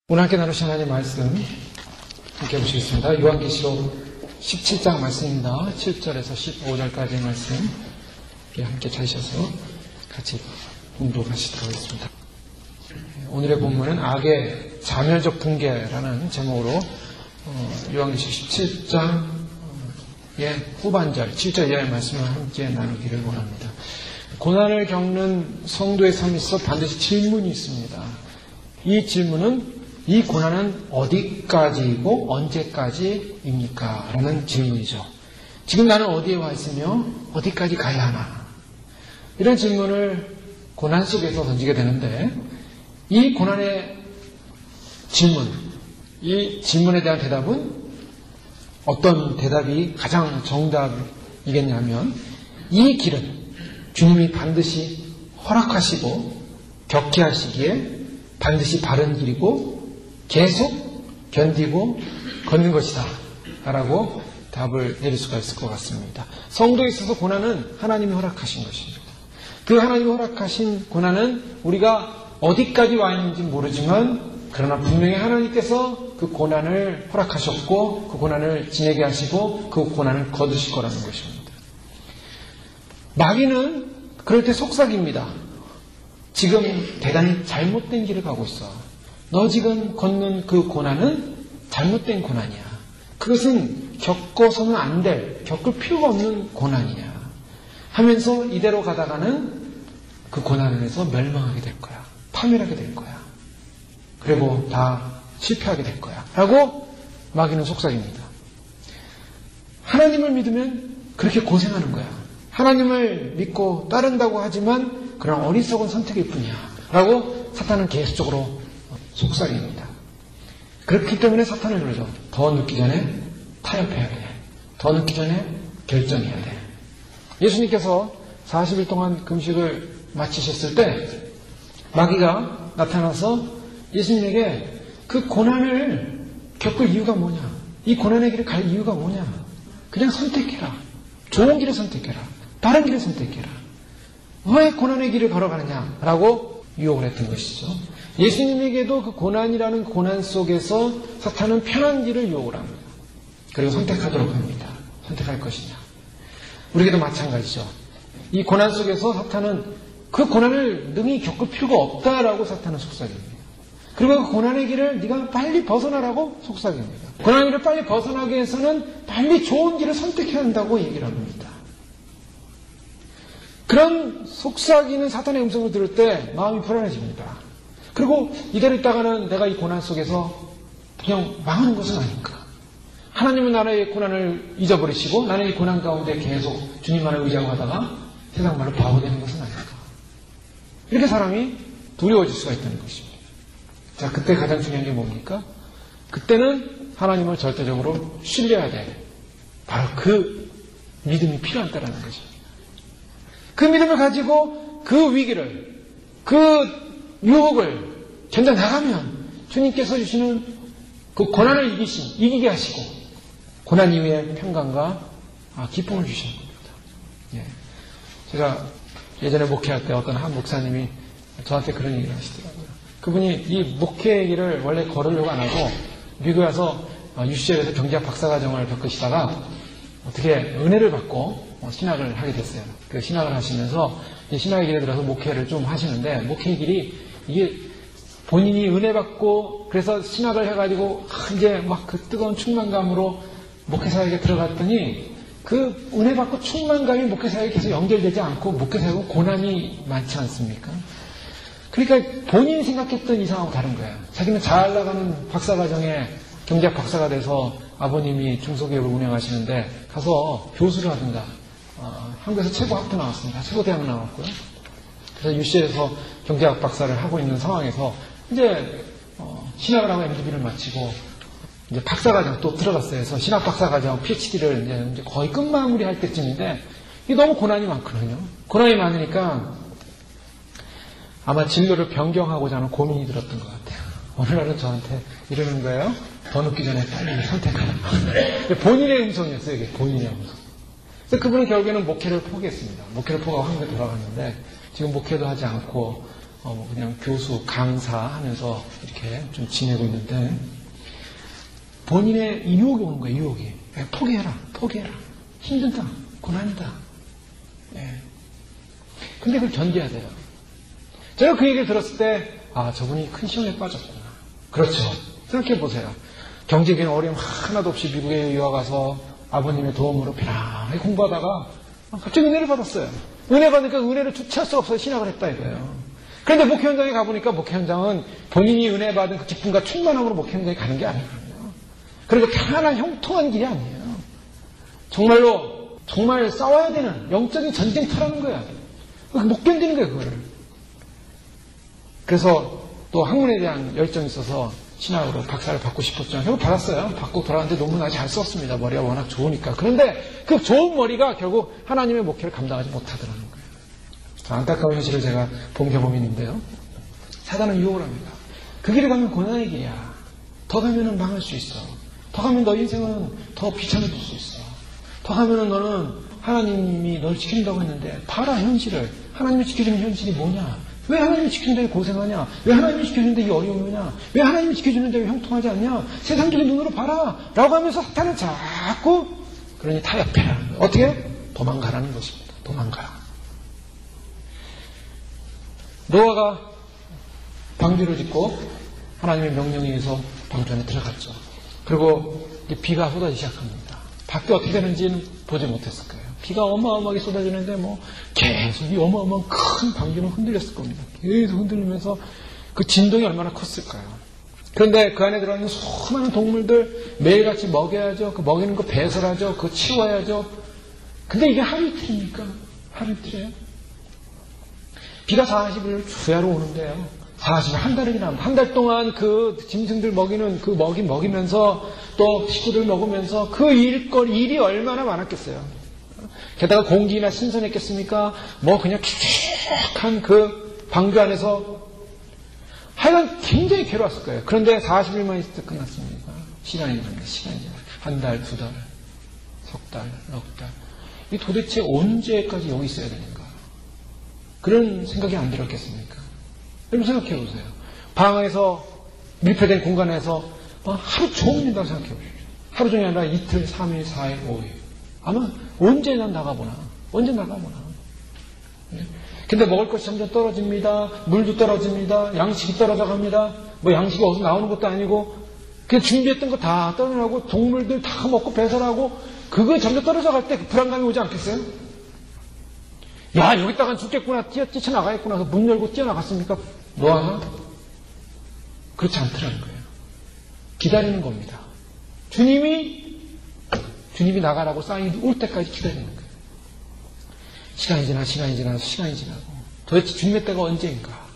오늘 함께 나누신 하나님의 말씀 함께 보시겠습니다. 요한계시록 17장 말씀입니다. 7절에서 15절까지의 말씀 함께 찾으셔서 같이 공독하시도록 하겠습니다. 오늘의 본문은 악의 자멸적 붕괴라는 제목으로 요한계시록 17장의 후반절 7절 이하의 말씀을 함께 나누기를 원합니다. 고난을 겪는 성도의 삶에 있어 반드시 질문이 있습니다. 이 질문은 이 고난은 어디까지이고 언제까지입니까? 라는 질문이죠. 지금 나는 어디에 와 있으며 어디까지 가야 하나? 이런 질문을 고난 속에서 던지게 되는데 이 고난의 질문, 이 질문에 대한 대답은 어떤 대답이 가장 정답이겠냐면 이 길은 주님이 반드시 허락하시고 겪게 하시기에 반드시 바른 길이고 계속 견디고 걷는 것이다 라고 답을 내릴 수가 있을 것 같습니다. 성도에 있어서 고난은 하나님이 허락하신 것입니다. 그 하나님이 허락하신 고난은 우리가 어디까지 와 있는지 모르지만 그러나 분명히 하나님께서 그 고난을 허락하셨고 그 고난을 지내게 하시고 그 고난을 거두실 거라는 것입니다. 마귀는 그럴 때 속삭입니다. 지금 대단히 잘못된 길을 가고 있어. 너 지금 걷는 그 고난은 잘못된 고난이야. 그것은 겪어서는 안 될, 겪을 필요가 없는 고난이야. 하면서 이대로 가다가는 그 고난에서 멸망하게 될 거야. 파멸하게 될 거야. 그리고 다 실패하게 될 거야. 라고 마귀는 속삭입니다. 하나님을 믿으면 그렇게 고생하는 거야. 하나님을 믿고 따른다고 하지만 그런 어리석은 선택일 뿐이야. 라고 사탄은 계속적으로 속삭입니다. 그렇기 때문에 사탄을 그러죠. 더 늦기 전에 타협해야 돼. 더 늦기 전에 결정해야 돼. 예수님께서 40일 동안 금식을 마치셨을 때 마귀가 나타나서 예수님에게 그 고난을 겪을 이유가 뭐냐? 이 고난의 길을 갈 이유가 뭐냐? 그냥 선택해라. 좋은 길을 선택해라. 바른 길을 선택해라. 왜 고난의 길을 걸어가느냐? 라고 유혹을 했던 것이죠. 예수님에게도 그 고난이라는 고난 속에서 사탄은 편한 길을 유혹을 합니다. 그리고 선택하도록 합니다. 선택할 것이냐. 우리에게도 마찬가지죠. 이 고난 속에서 사탄은 그 고난을 능히 겪을 필요가 없다라고 사탄은 속삭입니다. 그리고 그 고난의 길을 네가 빨리 벗어나라고 속삭입니다. 고난의 길을 빨리 벗어나기 위해서는 빨리 좋은 길을 선택해야 한다고 얘기를 합니다. 그런 속삭이는 사탄의 음성을 들을 때 마음이 불안해집니다. 그리고 이대로 있다가는 내가 이 고난 속에서 그냥 망하는 것은 아닌가. 하나님은 나의 고난을 잊어버리시고 나는 이 고난 가운데 계속 주님만을 의지하고 하다가 세상 말로 바보 되는 것은 아닌가. 이렇게 사람이 두려워질 수가 있다는 것입니다. 자, 그때 가장 중요한 게 뭡니까? 그때는 하나님을 절대적으로 신뢰해야 돼. 바로 그 믿음이 필요하다는 것입니다. 그 믿음을 가지고 그 위기를, 그 유혹을 견뎌나가면 주님께서 주시는 그 고난을 이기게 하시고 고난 이후에 평강과 기쁨을 주시는 겁니다. 예. 제가 예전에 목회할 때 어떤 한 목사님이 저한테 그런 얘기를 하시더라고요. 그분이 이 목회의 길을 원래 걸으려고 안 하고 미국에 와서 UCL에서 경제학 박사과정을 겪으시다가 어떻게 은혜를 받고 신학을 하게 됐어요. 그 신학을 하시면서 신학의 길에 들어서 목회를 좀 하시는데 목회의 길이 이게 본인이 은혜 받고 그래서 신학을 해가지고 이제 막 그 뜨거운 충만감으로 목회사역에 들어갔더니 그 은혜 받고 충만감이 목회사역에 계속 연결되지 않고 목회사역은 고난이 많지 않습니까? 그러니까 본인이 생각했던 이상하고 다른 거예요. 자기는 잘 나가는 박사과정에 경제학 박사가 돼서 아버님이 중소기업을 운영하시는데 가서 교수를 하든가 한국에서 최고 학교 나왔습니다. 최고 대학 나왔고요. 그래서 UCL에서 경제학 박사를 하고 있는 상황에서 이제 신학을 하고 MDB를 마치고 이제 박사과정 또 들어갔어요. 그래서 신학 박사과정 PhD를 이제 거의 끝마무리할 때쯤인데 이게 너무 고난이 많거든요. 고난이 많으니까 아마 진로를 변경하고자 하는 고민이 들었던 것 같아요. 어느 날은 저한테 이러는 거예요. 더 늦기 전에 빨리 선택하라. 본인의 음성이었어요. 이게 본인의 음성. 그래서 그분은 결국에는 목회를 포기했습니다. 목회를 포기하고 한국에 돌아갔는데 지금 목회도 하지 않고 그냥 교수, 강사 하면서 이렇게 좀 지내고 있는데, 본인의 유혹이 오는 거예요, 유혹이. 포기해라. 힘들다. 고난이다. 예. 근데 그걸 견뎌야 돼요. 제가 그 얘기를 들었을 때, 저분이 큰 시험에 빠졌구나. 그렇죠. 생각해 보세요. 경제적인 어려움 하나도 없이 미국에 유학 가서 아버님의 도움으로 편안하게 공부하다가 갑자기 은혜를 받았어요. 은혜 받으니까 은혜를 주체할 수가 없어서 신학을 했다 이거예요. 그런데 목회 현장에 가보니까 목회 현장은 본인이 은혜 받은 그 기쁨과 충만함으로 목회 현장에 가는 게 아니거든요. 그리고 편안한 형통한 길이 아니에요. 정말 싸워야 되는 영적인 전쟁터라는 거야. 못 견디는 거예요, 그거를. 그래서 또 학문에 대한 열정이 있어서 신학으로 박사를 받고 싶었죠. 결국 받았어요. 받고 돌아왔는데 논문 아주 잘 썼습니다. 머리가 워낙 좋으니까. 그런데 그 좋은 머리가 결국 하나님의 목회를 감당하지 못하더라는 거예요. 안타까운 현실을 제가 본 경험이 있는데요. 사단은 유혹을 합니다. 그 길을 가면 고난의 길이야. 더 가면은 망할 수 있어. 더 가면 너 인생은 더 비참해질 수 있어. 더 가면은 너는 하나님이 널 지킨다고 했는데 봐라 현실을. 하나님이 지켜주는 현실이 뭐냐? 왜 하나님이 지켜주는데 고생하냐? 왜 하나님이 지켜주는데 이 어려움이 오냐? 왜 하나님이 지켜주는데 왜 형통하지 않냐? 세상적인 눈으로 봐라! 라고 하면서 사탄은 자꾸 그러니 타협해라는 거예요. 어떻게? 도망가라는 것입니다. 도망가라. 노아가 방주를 짓고 하나님의 명령에 의해서 방주 안에 들어갔죠. 그리고 비가 쏟아지기 시작합니다. 밖에 어떻게 되는지는 보지 못했을 거예요. 비가 어마어마하게 쏟아지는데 계속 이 어마어마한 큰 방주는 흔들렸을 겁니다. 계속 흔들리면서 그 진동이 얼마나 컸을까요? 그런데 그 안에 들어있는 수많은 동물들 매일같이 먹여야죠. 그 먹이는 거 배설하죠. 그거 치워야죠. 근데 이게 하루 이틀입니까? 하루 이틀이에요? 비가 40일 주야로 오는데요. 40일 한 달이 지나면 한 달 동안 그 짐승들 먹이는 그 먹이면서 또 식구들 먹으면서 그 일이 얼마나 많았겠어요. 게다가 공기나 신선했겠습니까? 그냥 촉촉한 그 방주 안에서 하여간 굉장히 괴로웠을 거예요. 그런데 40일만 있을 때 끝났습니다. 시간이 지나. 한 달, 두 달, 석 달, 넉 달. 이 도대체 언제까지 여기 있어야 되는가? 그런 생각이 안 들었겠습니까? 여러분 생각해 보세요. 방에서 밀폐된 공간에서 하루 종일 있다고 생각해 보십시오. 하루 종일 아니라 이틀, 3일, 4일, 5일. 아마 언제나 나가보나. 근데 먹을 것이 점점 떨어집니다. 물도 떨어집니다. 양식이 떨어져 갑니다. 양식이 어디서 나오는 것도 아니고 그냥 준비했던 거 다 떨어나고 동물들 다 먹고 배설하고 그거 점점 떨어져 갈 때 그 불안감이 오지 않겠어요? 야, 여기다가 죽겠구나. 뛰쳐나가겠구나. 문 열고 뛰어나갔습니까? 노아가? 그렇지 않더라는 거예요. 기다리는 겁니다. 주님이 나가라고 사인이 올 때까지 기다리는 거예요. 시간이 지나고 도대체 주님의 때가 언제인가?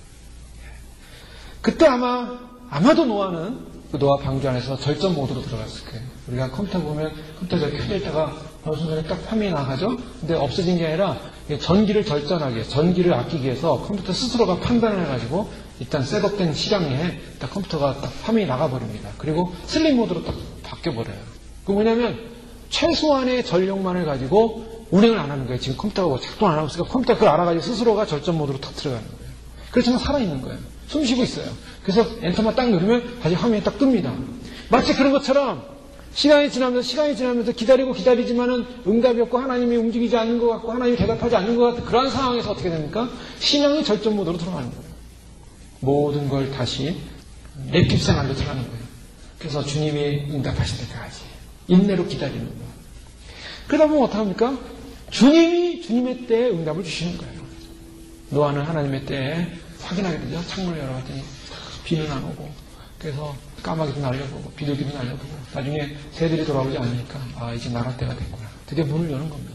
그때 아마도 노아는 그 노아 방주 안에서 절전 모드로 들어갔을 거예요. 우리가 컴퓨터 보면 컴퓨터가 켜질 때가 어느 순간에 딱 화면이 나가죠? 근데 없어진 게 아니라 전기를 전기를 아끼기 위해서 컴퓨터 스스로가 판단을 해가지고 일단 셋업된 시간에 딱 컴퓨터가 딱 화면이 나가버립니다. 그리고 슬립 모드로 딱 바뀌어버려요. 그 뭐냐면 최소한의 전력만을 가지고 운행을 안 하는 거예요. 지금 컴퓨터가 작동 안 하고 있으니까 컴퓨터가 그걸 알아가지고 스스로가 절전 모드로 탁 들어가는 거예요. 그렇지만 살아있는 거예요. 숨 쉬고 있어요. 그래서 엔터만 딱 누르면 다시 화면이 딱 뜹니다. 마치 그런 것처럼 시간이 지나면서 기다리지만은 응답이 없고 하나님이 움직이지 않는 것 같고 하나님이 대답하지 않는 것 같은 그런 상황에서 어떻게 됩니까? 신앙이 절전 모드로 들어가는 거예요. 모든 걸 다시 랩깁생활로 들어가는 거예요. 그래서 주님이 응답하실 때까지 인내로 기다리는 거예요. 그러다 보면 어떡합니까? 주님이 주님의 때에 응답을 주시는 거예요. 노아는 하나님의 때에 확인하게 되죠. 창문을 열어봤더니 비는 안 오고 그래서 까마귀도 날려보고 비둘기도 날려보고 나중에 새들이 돌아오지 않으니까 이제 나갈 때가 됐구나. 드디어 문을 여는 겁니다.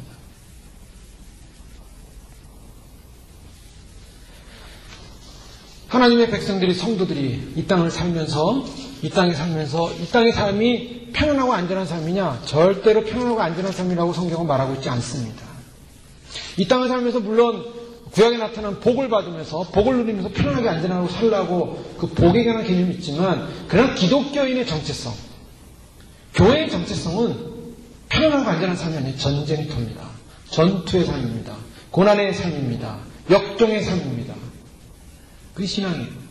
하나님의 백성들이 성도들이 이 땅의 삶이 편안하고 안전한 삶이냐? 절대로 편안하고 안전한 삶이라고 성경은 말하고 있지 않습니다. 이 땅을 살면서 물론 구약에 나타난 복을 받으면서 복을 누리면서 편안하게 안전하고 살라고 그 복에 관한 개념이 있지만 그러나 기독교인의 정체성, 교회의 정체성은 편안하고 안전한 삶이 아니라 전쟁터입니다. 전투의 삶입니다. 고난의 삶입니다. 역경의 삶입니다. 그게 신앙이에요.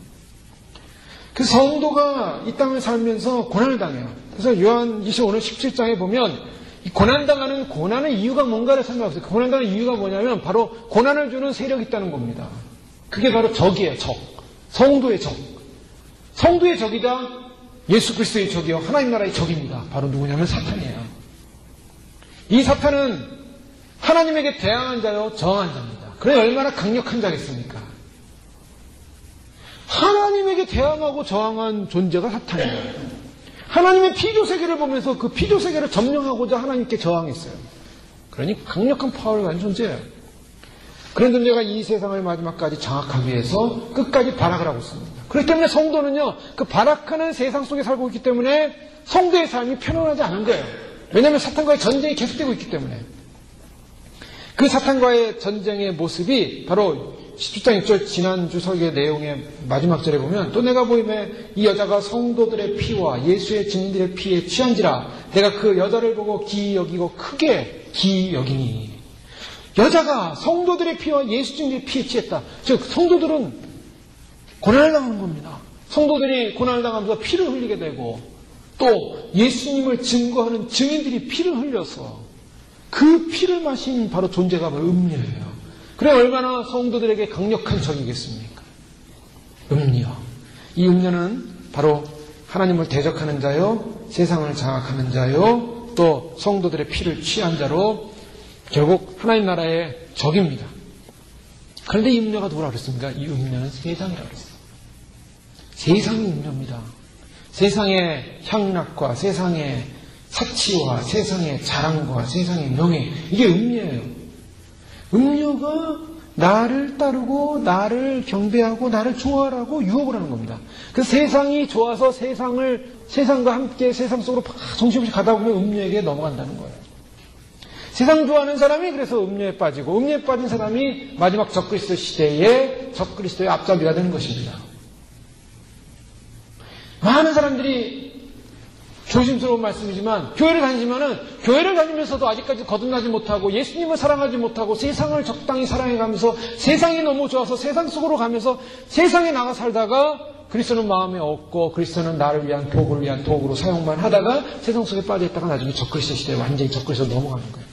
그 성도가 이 땅을 살면서 고난을 당해요. 그래서 요한 25는 17장에 보면 이 고난당하는 고난의 이유가 뭔가를 설명하고 있어요. 고난당하는 이유가 뭐냐면 바로 고난을 주는 세력이 있다는 겁니다. 그게 바로 적이에요. 적. 성도의 적. 성도의 적이다 예수 그리스도의 적이요 하나님 나라의 적입니다. 바로 누구냐면 사탄이에요. 이 사탄은 하나님에게 대항한 자요 저항한 자입니다. 그래 얼마나 강력한 자겠습니까? 하나님에게 대항하고 저항한 존재가 사탄이에요. 하나님의 피조세계를 보면서 그 피조세계를 점령하고자 하나님께 저항했어요. 그러니 강력한 파워를 가진 존재예요. 그런 존재가 이 세상을 마지막까지 장악하기 위해서 끝까지 발악을 하고 있습니다. 그렇기 때문에 성도는요, 그 발악하는 세상 속에 살고 있기 때문에 성도의 삶이 편안하지 않은 거예요. 왜냐하면 사탄과의 전쟁이 계속되고 있기 때문에. 그 사탄과의 전쟁의 모습이 바로 17장 6절 지난주 설교 내용의 마지막 절에 보면 또 내가 보임에 이 여자가 성도들의 피와 예수의 증인들의 피에 취한지라 내가 그 여자를 보고 기이 여기고 크게 기이 여기니. 여자가 성도들의 피와 예수 증인들의 피에 취했다. 즉 성도들은 고난을 당하는 겁니다. 성도들이 고난을 당하면서 피를 흘리게 되고 또 예수님을 증거하는 증인들이 피를 흘려서 그 피를 마신 바로 존재가 바로 음료예요. 그래 얼마나 성도들에게 강력한 적이겠습니까? 음료. 이 음료는 바로 하나님을 대적하는 자요, 세상을 장악하는 자요, 또 성도들의 피를 취한 자로 결국 하나님 나라의 적입니다. 그런데 이 음료가 누구라고 그랬습니까? 이 음료는 세상이라고 그랬어요. 세상이 음료입니다. 세상의 향락과 세상의 사치와 세상의 자랑과 세상의 명예, 이게 음료예요. 음료가 나를 따르고 나를 경배하고 나를 좋아하라고 유혹을 하는 겁니다. 그 세상이 좋아서 세상과 함께 세상 속으로 정신없이 가다 보면 음료에게 넘어간다는 거예요. 세상 좋아하는 사람이 그래서 음료에 빠지고 음료에 빠진 사람이 마지막 적그리스도 시대에 적그리스도의 앞잡이가 되는 것입니다. 많은 사람들이 조심스러운 말씀이지만 교회를 다니면서도 아직까지 거듭나지 못하고 예수님을 사랑하지 못하고 세상을 적당히 사랑해가면서 세상이 너무 좋아서 세상 속으로 가면서 세상에 나가 살다가 그리스도는 마음에 없고 그리스도는 나를 위한 도구를 위한 도구로 사용만 하다가 세상 속에 빠져있다가 나중에 적그리스도 시대에 완전히 적그리스도로 넘어가는 거예요.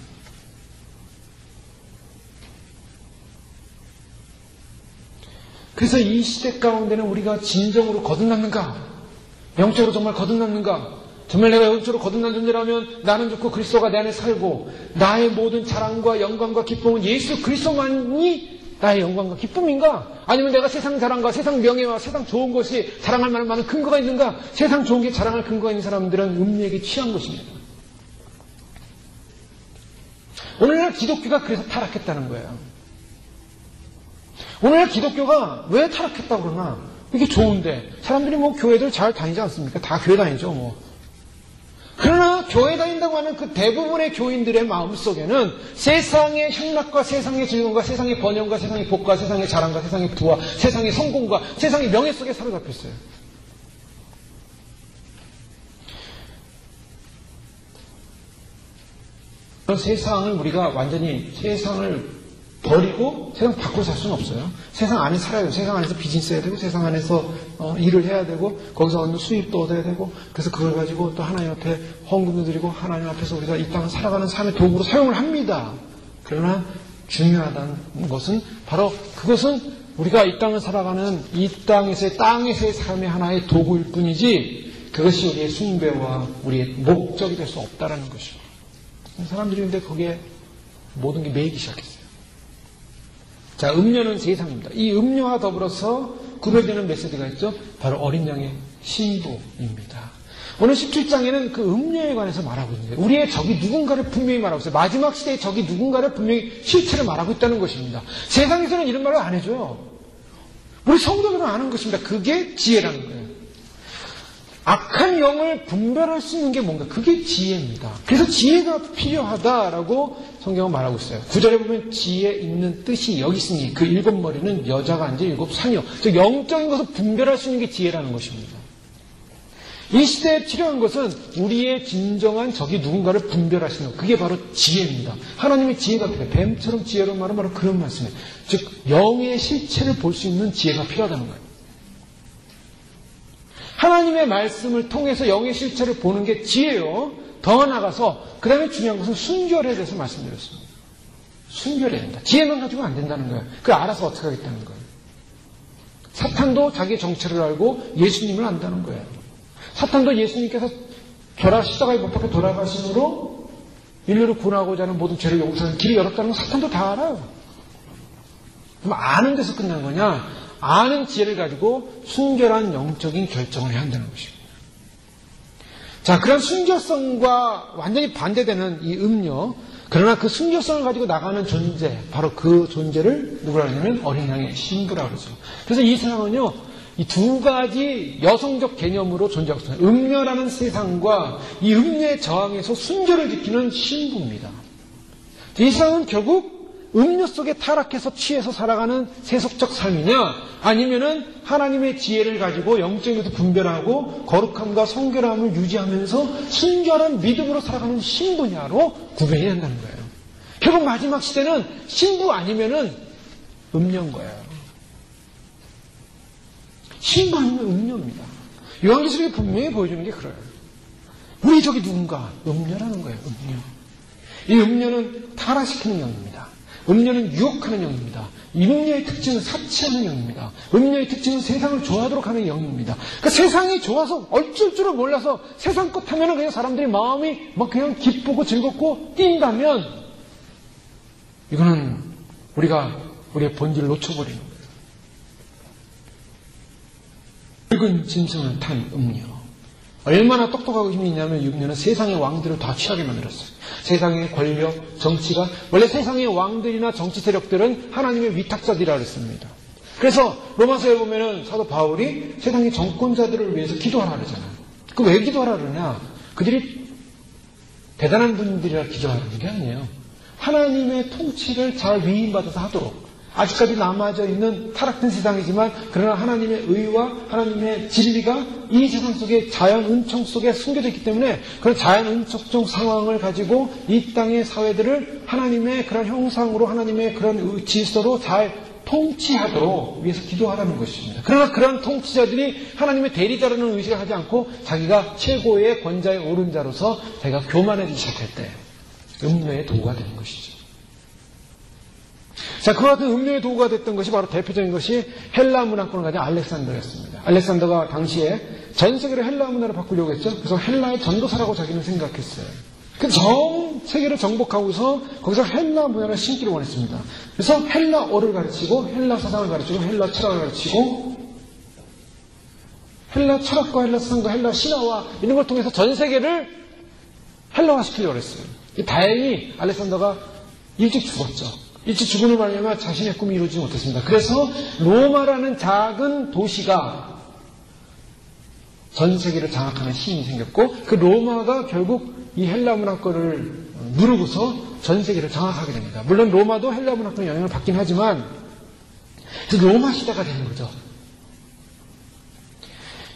그래서 이 시대 가운데는 우리가 진정으로 거듭났는가? 영적으로 정말 거듭났는가? 정말 내가 영적으로 거듭난 존재라면 나는 좋고 그리스도가 내 안에 살고 나의 모든 자랑과 영광과 기쁨은 예수 그리스도만이 나의 영광과 기쁨인가? 아니면 내가 세상 자랑과 세상 명예와 세상 좋은 것이 자랑할 만한 많은 근거가 있는가? 세상 좋은 게 자랑할 근거가 있는 사람들은 음료에게 취한 것입니다. 오늘날 기독교가 그래서 타락했다는 거예요. 오늘날 기독교가 왜 타락했다고 그러나? 이게 좋은데 사람들이 뭐 교회들 잘 다니지 않습니까? 다 교회 다니죠 뭐. 그러나 교회 다닌다고 하는 그 대부분의 교인들의 마음속에는 세상의 향락과 세상의 즐거움과 세상의 번영과 세상의 복과 세상의 자랑과 세상의 부와 세상의 성공과 세상의 명예 속에 사로잡혀 있어요. 세상을 우리가 완전히 세상을 버리고 세상 밖으로 살 수는 없어요. 세상 안에 살아야 돼요. 세상 안에서 비즈니스 해야 되고 세상 안에서 일을 해야 되고 거기서 얻는 수입도 얻어야 되고 그래서 그걸 가지고 또 하나님 앞에 헌금도 드리고 하나님 앞에서 우리가 이 땅을 살아가는 삶의 도구로 사용을 합니다. 그러나 중요하다는 것은 바로 그것은 우리가 이 땅을 살아가는 이 땅에서의 삶의 하나의 도구일 뿐이지 그것이 우리의 숭배와 우리의 목적이 될 수 없다라는 것이죠. 사람들이 근데 거기에 모든 게 매이기 시작했어요. 자, 음료는 세상입니다. 이 음료와 더불어서 구별되는 메시지가 있죠. 바로 어린 양의 신부입니다. 오늘 17장에는 그 음료에 관해서 말하고 있는데 우리의 적이 누군가를 분명히 말하고 있어요. 마지막 시대의 적이 누군가를 분명히 실체를 말하고 있다는 것입니다. 세상에서는 이런 말을 안 해줘요. 우리 성도들은 아는 것입니다. 그게 지혜라는 거예요. 악한 영을 분별할 수 있는 게 뭔가? 그게 지혜입니다. 그래서 지혜가 필요하다라고 성경은 말하고 있어요. 9절에 보면 지혜 있는 뜻이 여기 있으니 그 일곱 머리는 여자가 앉은 일곱 산이요. 즉 영적인 것을 분별할 수 있는 게 지혜라는 것입니다. 이 시대에 필요한 것은 우리의 진정한 적이 누군가를 분별하시는 것. 그게 바로 지혜입니다. 하나님의 지혜가 필요해요. 뱀처럼 지혜로운 말은 바로 그런 말씀이에요. 즉 영의 실체를 볼 수 있는 지혜가 필요하다는 거예요. 하나님의 말씀을 통해서 영의 실체를 보는 게 지혜요. 더 나아가서 그 다음에 중요한 것은 순결에 대해서 말씀드렸습니다. 순결해야 된다. 지혜만 가지고는 안 된다는 거예요. 그걸 알아서 어떻게 하겠다는 거예요. 사탄도 자기의 정체를 알고 예수님을 안다는 거예요. 사탄도 예수님께서 십자가에 못 박혀 돌아가심으로 인류를 구원하고자 하는 모든 죄를 용서하는 길이 열었다는 건 사탄도 다 알아요. 그럼 아는 데서 끝나는 거냐? 아는 지혜를 가지고 순결한 영적인 결정을 해야 한다는 것입니다. 자, 그런 순결성과 완전히 반대되는 이 음료, 그러나 그 순결성을 가지고 나가는 존재, 바로 그 존재를 누구라 하냐면 어린 양의 신부라고 그러죠. 그래서 이 세상은요, 이 두 가지 여성적 개념으로 존재하고 있습니다. 음녀라는 세상과 이 음녀의 저항에서 순결을 지키는 신부입니다. 이 세상은 결국 음료 속에 타락해서 취해서 살아가는 세속적 삶이냐, 아니면은 하나님의 지혜를 가지고 영적인 것을 분별하고 거룩함과 성결함을 유지하면서 순결한 믿음으로 살아가는 신부냐로 구별해야 한다는 거예요. 결국 마지막 시대는 신부 아니면은 음녀인 거예요. 신부 아니면 음녀입니다. 요한계시록이 분명히 보여주는 게 그래요. 우리 적이 누군가? 음녀라는 거예요. 음녀. 이 음녀는 타락시키는 영입니다. 음녀는 유혹하는 영입니다. 이 음녀의 특징은 사치하는 영입니다. 음녀의 특징은 세상을 좋아하도록 하는 영입니다. 그러니까 세상이 좋아서 어쩔 줄을 몰라서 세상 것 하면은 그냥 사람들이 마음이 막 그냥 기쁘고 즐겁고 뛴다면 이거는 우리가 우리의 본질을 놓쳐버리는 거예요. 붉은 짐승을 탄 음녀. 얼마나 똑똑하고 힘이 있냐면 이 음녀는 세상의 왕들을 다 취하게 만들었어요. 세상의 권력, 정치가, 원래 세상의 왕들이나 정치 세력들은 하나님의 위탁자들이라고 했습니다. 그래서 로마서에 보면은 사도 바울이 세상의 정권자들을 위해서 기도하라 그러잖아요. 그 왜 기도하라 그러냐? 그들이 대단한 분들이라 기도하는 게 아니에요. 하나님의 통치를 잘 위임받아서 하도록. 아직까지 남아져 있는 타락된 세상이지만 그러나 하나님의 의와 하나님의 진리가 이 세상 속에 자연 은총 속에 숨겨져 있기 때문에 그런 자연 은총적 상황을 가지고 이 땅의 사회들을 하나님의 그런 형상으로 하나님의 그런 질서로 잘 통치하도록 위해서 기도하라는 것입니다. 그러나 그런 통치자들이 하나님의 대리자라는 의식을 하지 않고 자기가 최고의 권자의 오른자로서 자기가 교만해지기 시작할 때 음료의 도구가 되는 것이죠. 자, 그와 같은 음료의 도구가 됐던 것이 바로 대표적인 것이 헬라 문화권을 가진 알렉산더였습니다. 알렉산더가 당시에 전 세계를 헬라 문화로 바꾸려고 했죠. 그래서 헬라의 전도사라고 자기는 생각했어요. 그 전 세계를 정복하고서 거기서 헬라 문화를 심기를 원했습니다. 그래서 헬라어를 가르치고 헬라 사상을 가르치고 헬라 철학을 가르치고 헬라 철학과 헬라 사상과 헬라 신화와 이런 걸 통해서 전 세계를 헬라화 시키려고 했어요. 다행히 알렉산더가 일찍 죽었죠. 일찍 죽음을 말미암아 자신의 꿈이 이루어지지 못했습니다. 그래서 로마라는 작은 도시가 전 세계를 장악하는 힘이 생겼고 그 로마가 결국 이 헬라 문화권을 누르고서 전 세계를 장악하게 됩니다. 물론 로마도 헬라 문화권의 영향을 받긴 하지만 로마 시대가 되는 거죠.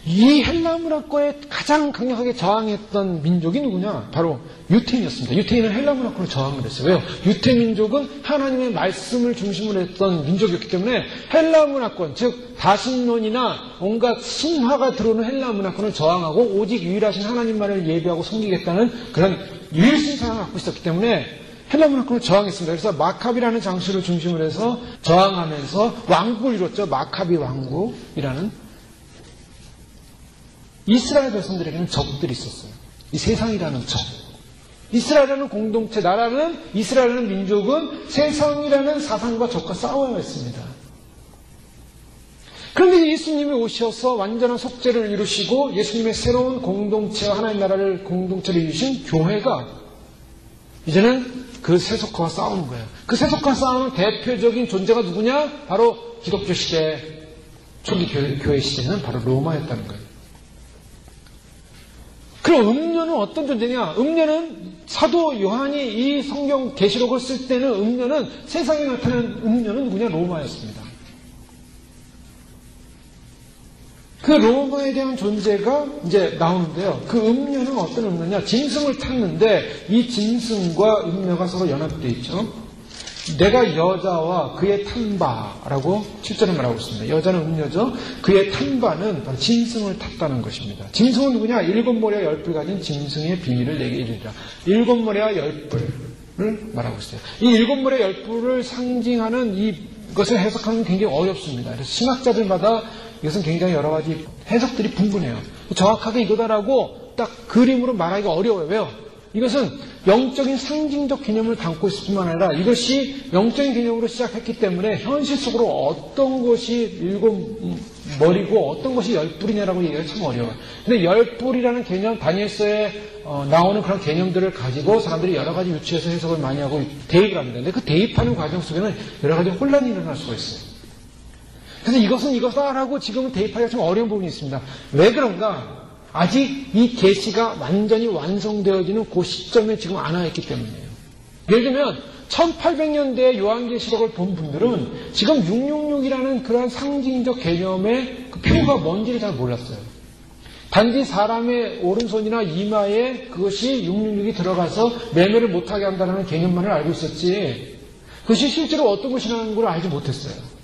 이 헬라 문화권에 가장 강력하게 저항했던 민족이 누구냐? 바로 유태인이었습니다. 유태인은 헬라 문화권을 저항을 했어요. 왜요? 유태 민족은 하나님의 말씀을 중심으로 했던 민족이었기 때문에 헬라 문화권, 즉 다신론이나 온갖 신화가 들어오는 헬라 문화권을 저항하고 오직 유일하신 하나님만을 예배하고 섬기겠다는 그런 유일신상을 갖고 있었기 때문에 헬라 문화권을 저항했습니다. 그래서 마카비라는 장수를 중심으로 해서 저항하면서 왕국을 이뤘죠. 마카비 왕국이라는. 이스라엘 백성들에게는 적들이 있었어요. 이 세상이라는 적. 이스라엘이라는 공동체, 나라는 이스라엘이라는 민족은 세상이라는 사상과 적과 싸워야 했습니다. 그런데 예수님이 오셔서 완전한 속죄를 이루시고 예수님의 새로운 공동체와 하나님 나라를 공동체를 이루신 교회가 이제는 그 세속화와 싸우는 거예요. 그 세속화와 싸우는 대표적인 존재가 누구냐? 바로 기독교 시대, 초기 교회 시대는 바로 로마였다는 거예요. 그럼 음료는 어떤 존재냐? 음료는 사도 요한이 이 성경 계시록을 쓸 때는 음료는 세상에 나타나는 음료는 누구냐? 로마였습니다. 그 로마에 대한 존재가 이제 나오는데요. 그 음녀는 어떤 음녀냐? 짐승을 탔는데 이 짐승과 음녀가 서로 연합되어 있죠. 내가 여자와 그의 탄바라고 7절에 말하고 있습니다. 여자는 음녀죠. 그의 탄바는 바로 짐승을 탔다는 것입니다. 짐승은 누구냐? 7머리와 10뿔 가진 짐승의 비밀을 내게 이르리라. 7머리와 10뿔을 말하고 있어요. 이 7머리와 10뿔을 상징하는 이것을 해석하는 게 굉장히 어렵습니다. 그래서 신학자들마다 이것은 굉장히 여러 가지 해석들이 분분해요. 정확하게 이거다라고 딱 그림으로 말하기가 어려워요. 왜요? 이것은 영적인 상징적 개념을 담고 있을 뿐만 아니라 이것이 영적인 개념으로 시작했기 때문에 현실 속으로 어떤 것이 7머리고 어떤 것이 10뿔이냐라고 얘기하기 참 어려워요. 근데 10뿔이라는 개념, 다니엘서에 나오는 그런 개념들을 가지고 사람들이 여러 가지 유추해서 해석을 많이 하고 대입을 합니다. 근데 그 대입하는 과정 속에는 여러 가지 혼란이 일어날 수가 있어요. 그래서 이것은 이거다라고 지금은 대입하기가 좀 어려운 부분이 있습니다. 왜 그런가? 아직 이 계시가 완전히 완성되어지는 그 시점에 지금 안 와 있기 때문이에요. 예를 들면 1800년대에 요한계시록을 본 분들은 지금 666이라는 그런 상징적 개념의 그 표가 뭔지를 잘 몰랐어요. 단지 사람의 오른손이나 이마에 그것이 666이 들어가서 매매를 못하게 한다는 개념만을 알고 있었지 그것이 실제로 어떤 것이라는 걸 알지 못했어요.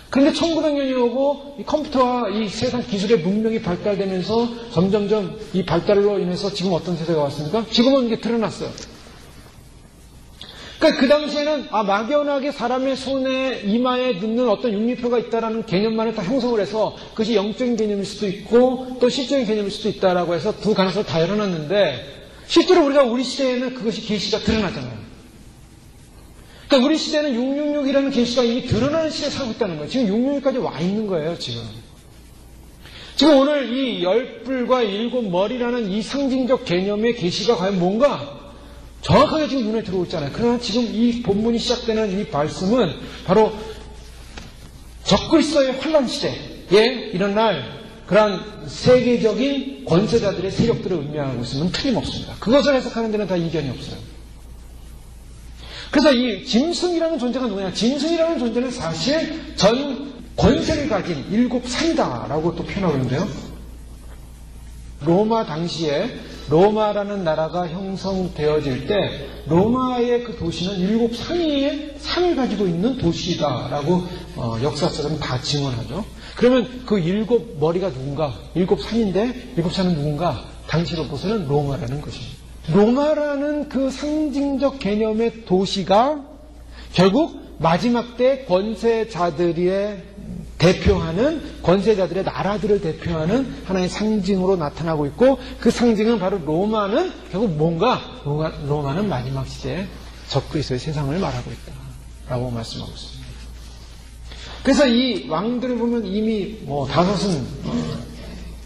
그런데 1900년이 오고 이 컴퓨터와 이 세상 기술의 문명이 발달되면서 점점점 이 발달로 인해서 지금 어떤 세대가 왔습니까? 지금은 이게 드러났어요. 그러니까 그 당시에는 막연하게 사람의 손에 이마에 넣는 어떤 육류표가 있다라는 개념만을 다 형성을 해서 그것이 영적인 개념일 수도 있고 또 실적인 개념일 수도 있다라고 해서 두 가능성을 다 열어놨는데 실제로 우리 시대에는 그것이 계시가 드러나잖아요. 그러니까 우리 시대는 666이라는 계시가 이미 드러나는 시대에 살고 있다는 거예요. 지금 666까지 와 있는 거예요, 지금. 지금 오늘 이 10뿔과 7머리라는 이 상징적 개념의 계시가 과연 뭔가 정확하게 지금 눈에 들어오고 있잖아요. 그러나 지금 이 본문이 시작되는 이 말씀은 바로 적그리스도의 환란 시대에 일어날 그러한 세계적인 권세자들의 세력들을 의미하고 있으면 틀림없습니다. 그것을 해석하는 데는 다 이견이 없어요. 그래서 이 짐승이라는 존재가 누구냐? 짐승이라는 존재는 사실 전 권세를 가진 7산이다라고 또 표현하고 있는데요. 로마 당시에 로마라는 나라가 형성되어질 때 로마의 그 도시는 7산위의 산을 가지고 있는 도시다라고 역사서는 다 증언하죠. 그러면 그 7머리가 누군가? 7산인데 7산은 누군가? 당시로부터는 로마라는 것입니다. 로마라는 그 상징적 개념의 도시가 결국 마지막 때 권세자들의 대표하는 권세자들의 나라들을 대표하는 하나의 상징으로 나타나고 있고 그 상징은 바로 로마는 결국 뭔가 로마는 마지막 시대에 적그리스도의 세상을 말하고 있다라고 말씀하고 있습니다. 그래서 이 왕들을 보면 이미 다섯은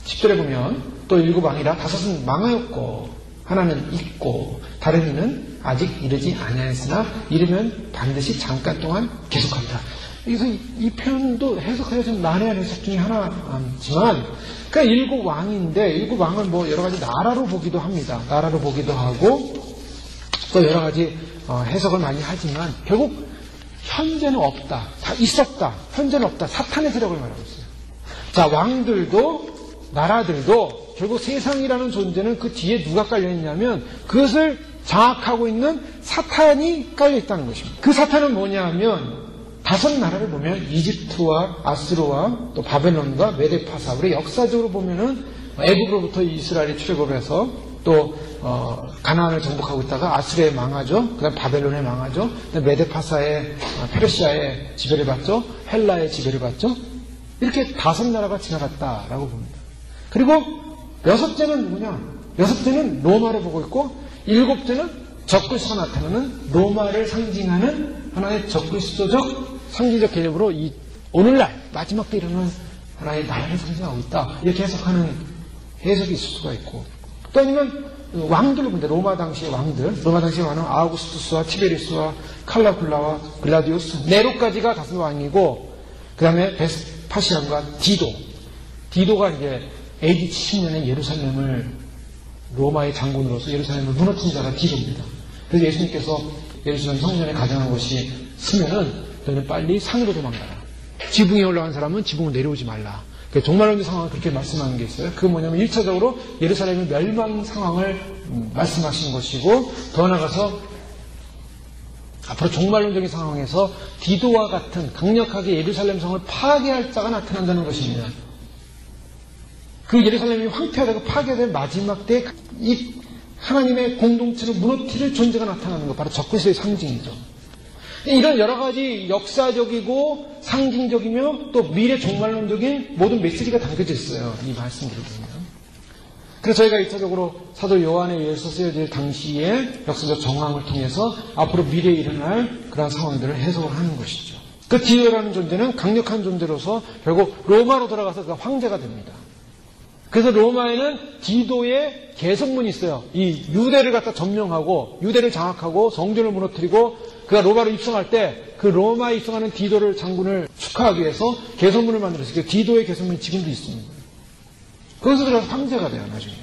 10절에 보면 또 7왕이라 다섯은 망하였고 하나는 있고 다른 이는 아직 이르지 아니하였으나 이르면 반드시 잠깐 동안 계속한다. 그래서 이 표현도 해석하기가 좀 난해한 해석 중에 하나지만 그러니까 7왕인데 7왕은 여러 가지 나라로 보기도 합니다. 나라로 보기도 하고 또 여러 가지 해석을 많이 하지만 결국 현재는 없다. 있었다. 현재는 없다. 사탄의 세력을 말하고 있어요. 자, 왕들도 나라들도 결국 세상이라는 존재는 그 뒤에 누가 깔려있냐면 그것을 장악하고 있는 사탄이 깔려있다는 것입니다. 그 사탄은 뭐냐 하면 5 나라를 보면 이집트와 아수르와 또 바벨론과 메데파사 우리 역사적으로 보면은 애굽으로부터 이스라엘이 출애굽을 해서 또 가나안을 정복하고 있다가 아수르에 망하죠. 그 다음 바벨론에 망하죠. 메데파사에 페르시아에 지배를 받죠. 헬라에 지배를 받죠. 이렇게 5 나라가 지나갔다라고 봅니다. 그리고 6째는 누구냐? 6째는 로마를 보고 있고 7째는 적그리스도가 나타나는 로마를 상징하는 하나의 적그리스도적 상징적 개념으로 이 오늘날 마지막 때 일어나는 하나의 나라를 상징하고 있다. 이렇게 해석하는 해석이 있을 수가 있고 또 아니면 왕들을 본다. 로마 당시의 왕들 로마 당시의 왕은 아우구스투스와 티베리우스와 칼라굴라와 글라디우스 네로까지가 5 왕이고 그 다음에 베스파시안과 디도가 이제 AD 70년에 예루살렘을 로마의 장군으로서 예루살렘을 무너뜨린 자가 디도입니다. 그래서 예수님께서 예루살렘 성전에 가장한 것이 쓰면은 너는 빨리 산으로 도망가라. 지붕에 올라간 사람은 지붕으로 내려오지 말라. 그 종말론자 상황을 그렇게 말씀하는 게 있어요. 그건 뭐냐면 1차적으로 예루살렘의 멸망 상황을 말씀하시는 것이고, 더 나아가서 앞으로 종말론적인 상황에서 디도와 같은 강력하게 예루살렘 성을 파괴할 자가 나타난다는 것입니다. 그 예루살렘이 황폐하다고 파괴될 마지막 때 이 하나님의 공동체를 무너뜨릴 존재가 나타나는 것, 바로 적그리스도의 상징이죠. 이런 여러 가지 역사적이고 상징적이며 또 미래 종말론적인 모든 메시지가 담겨져 있어요. 이 말씀들을 보면. 그래서 저희가 1차적으로 사도 요한에 의해서 쓰여질 당시의 역사적 정황을 통해서 앞으로 미래에 일어날 그런 상황들을 해석을 하는 것이죠. 그 디도라는 존재는 강력한 존재로서 결국 로마로 돌아가서 그 황제가 됩니다. 그래서 로마에는 디도의 개성문이 있어요. 이 유대를 갖다 점령하고 유대를 장악하고 성전을 무너뜨리고 그가 로마로 입성할 때 그 로마에 입성하는 디도를 장군을 축하하기 위해서 개성문을 만들었어요. 그 디도의 개성문이 지금도 있습니다. 거기서 들어가서 황제가 돼요, 나중에.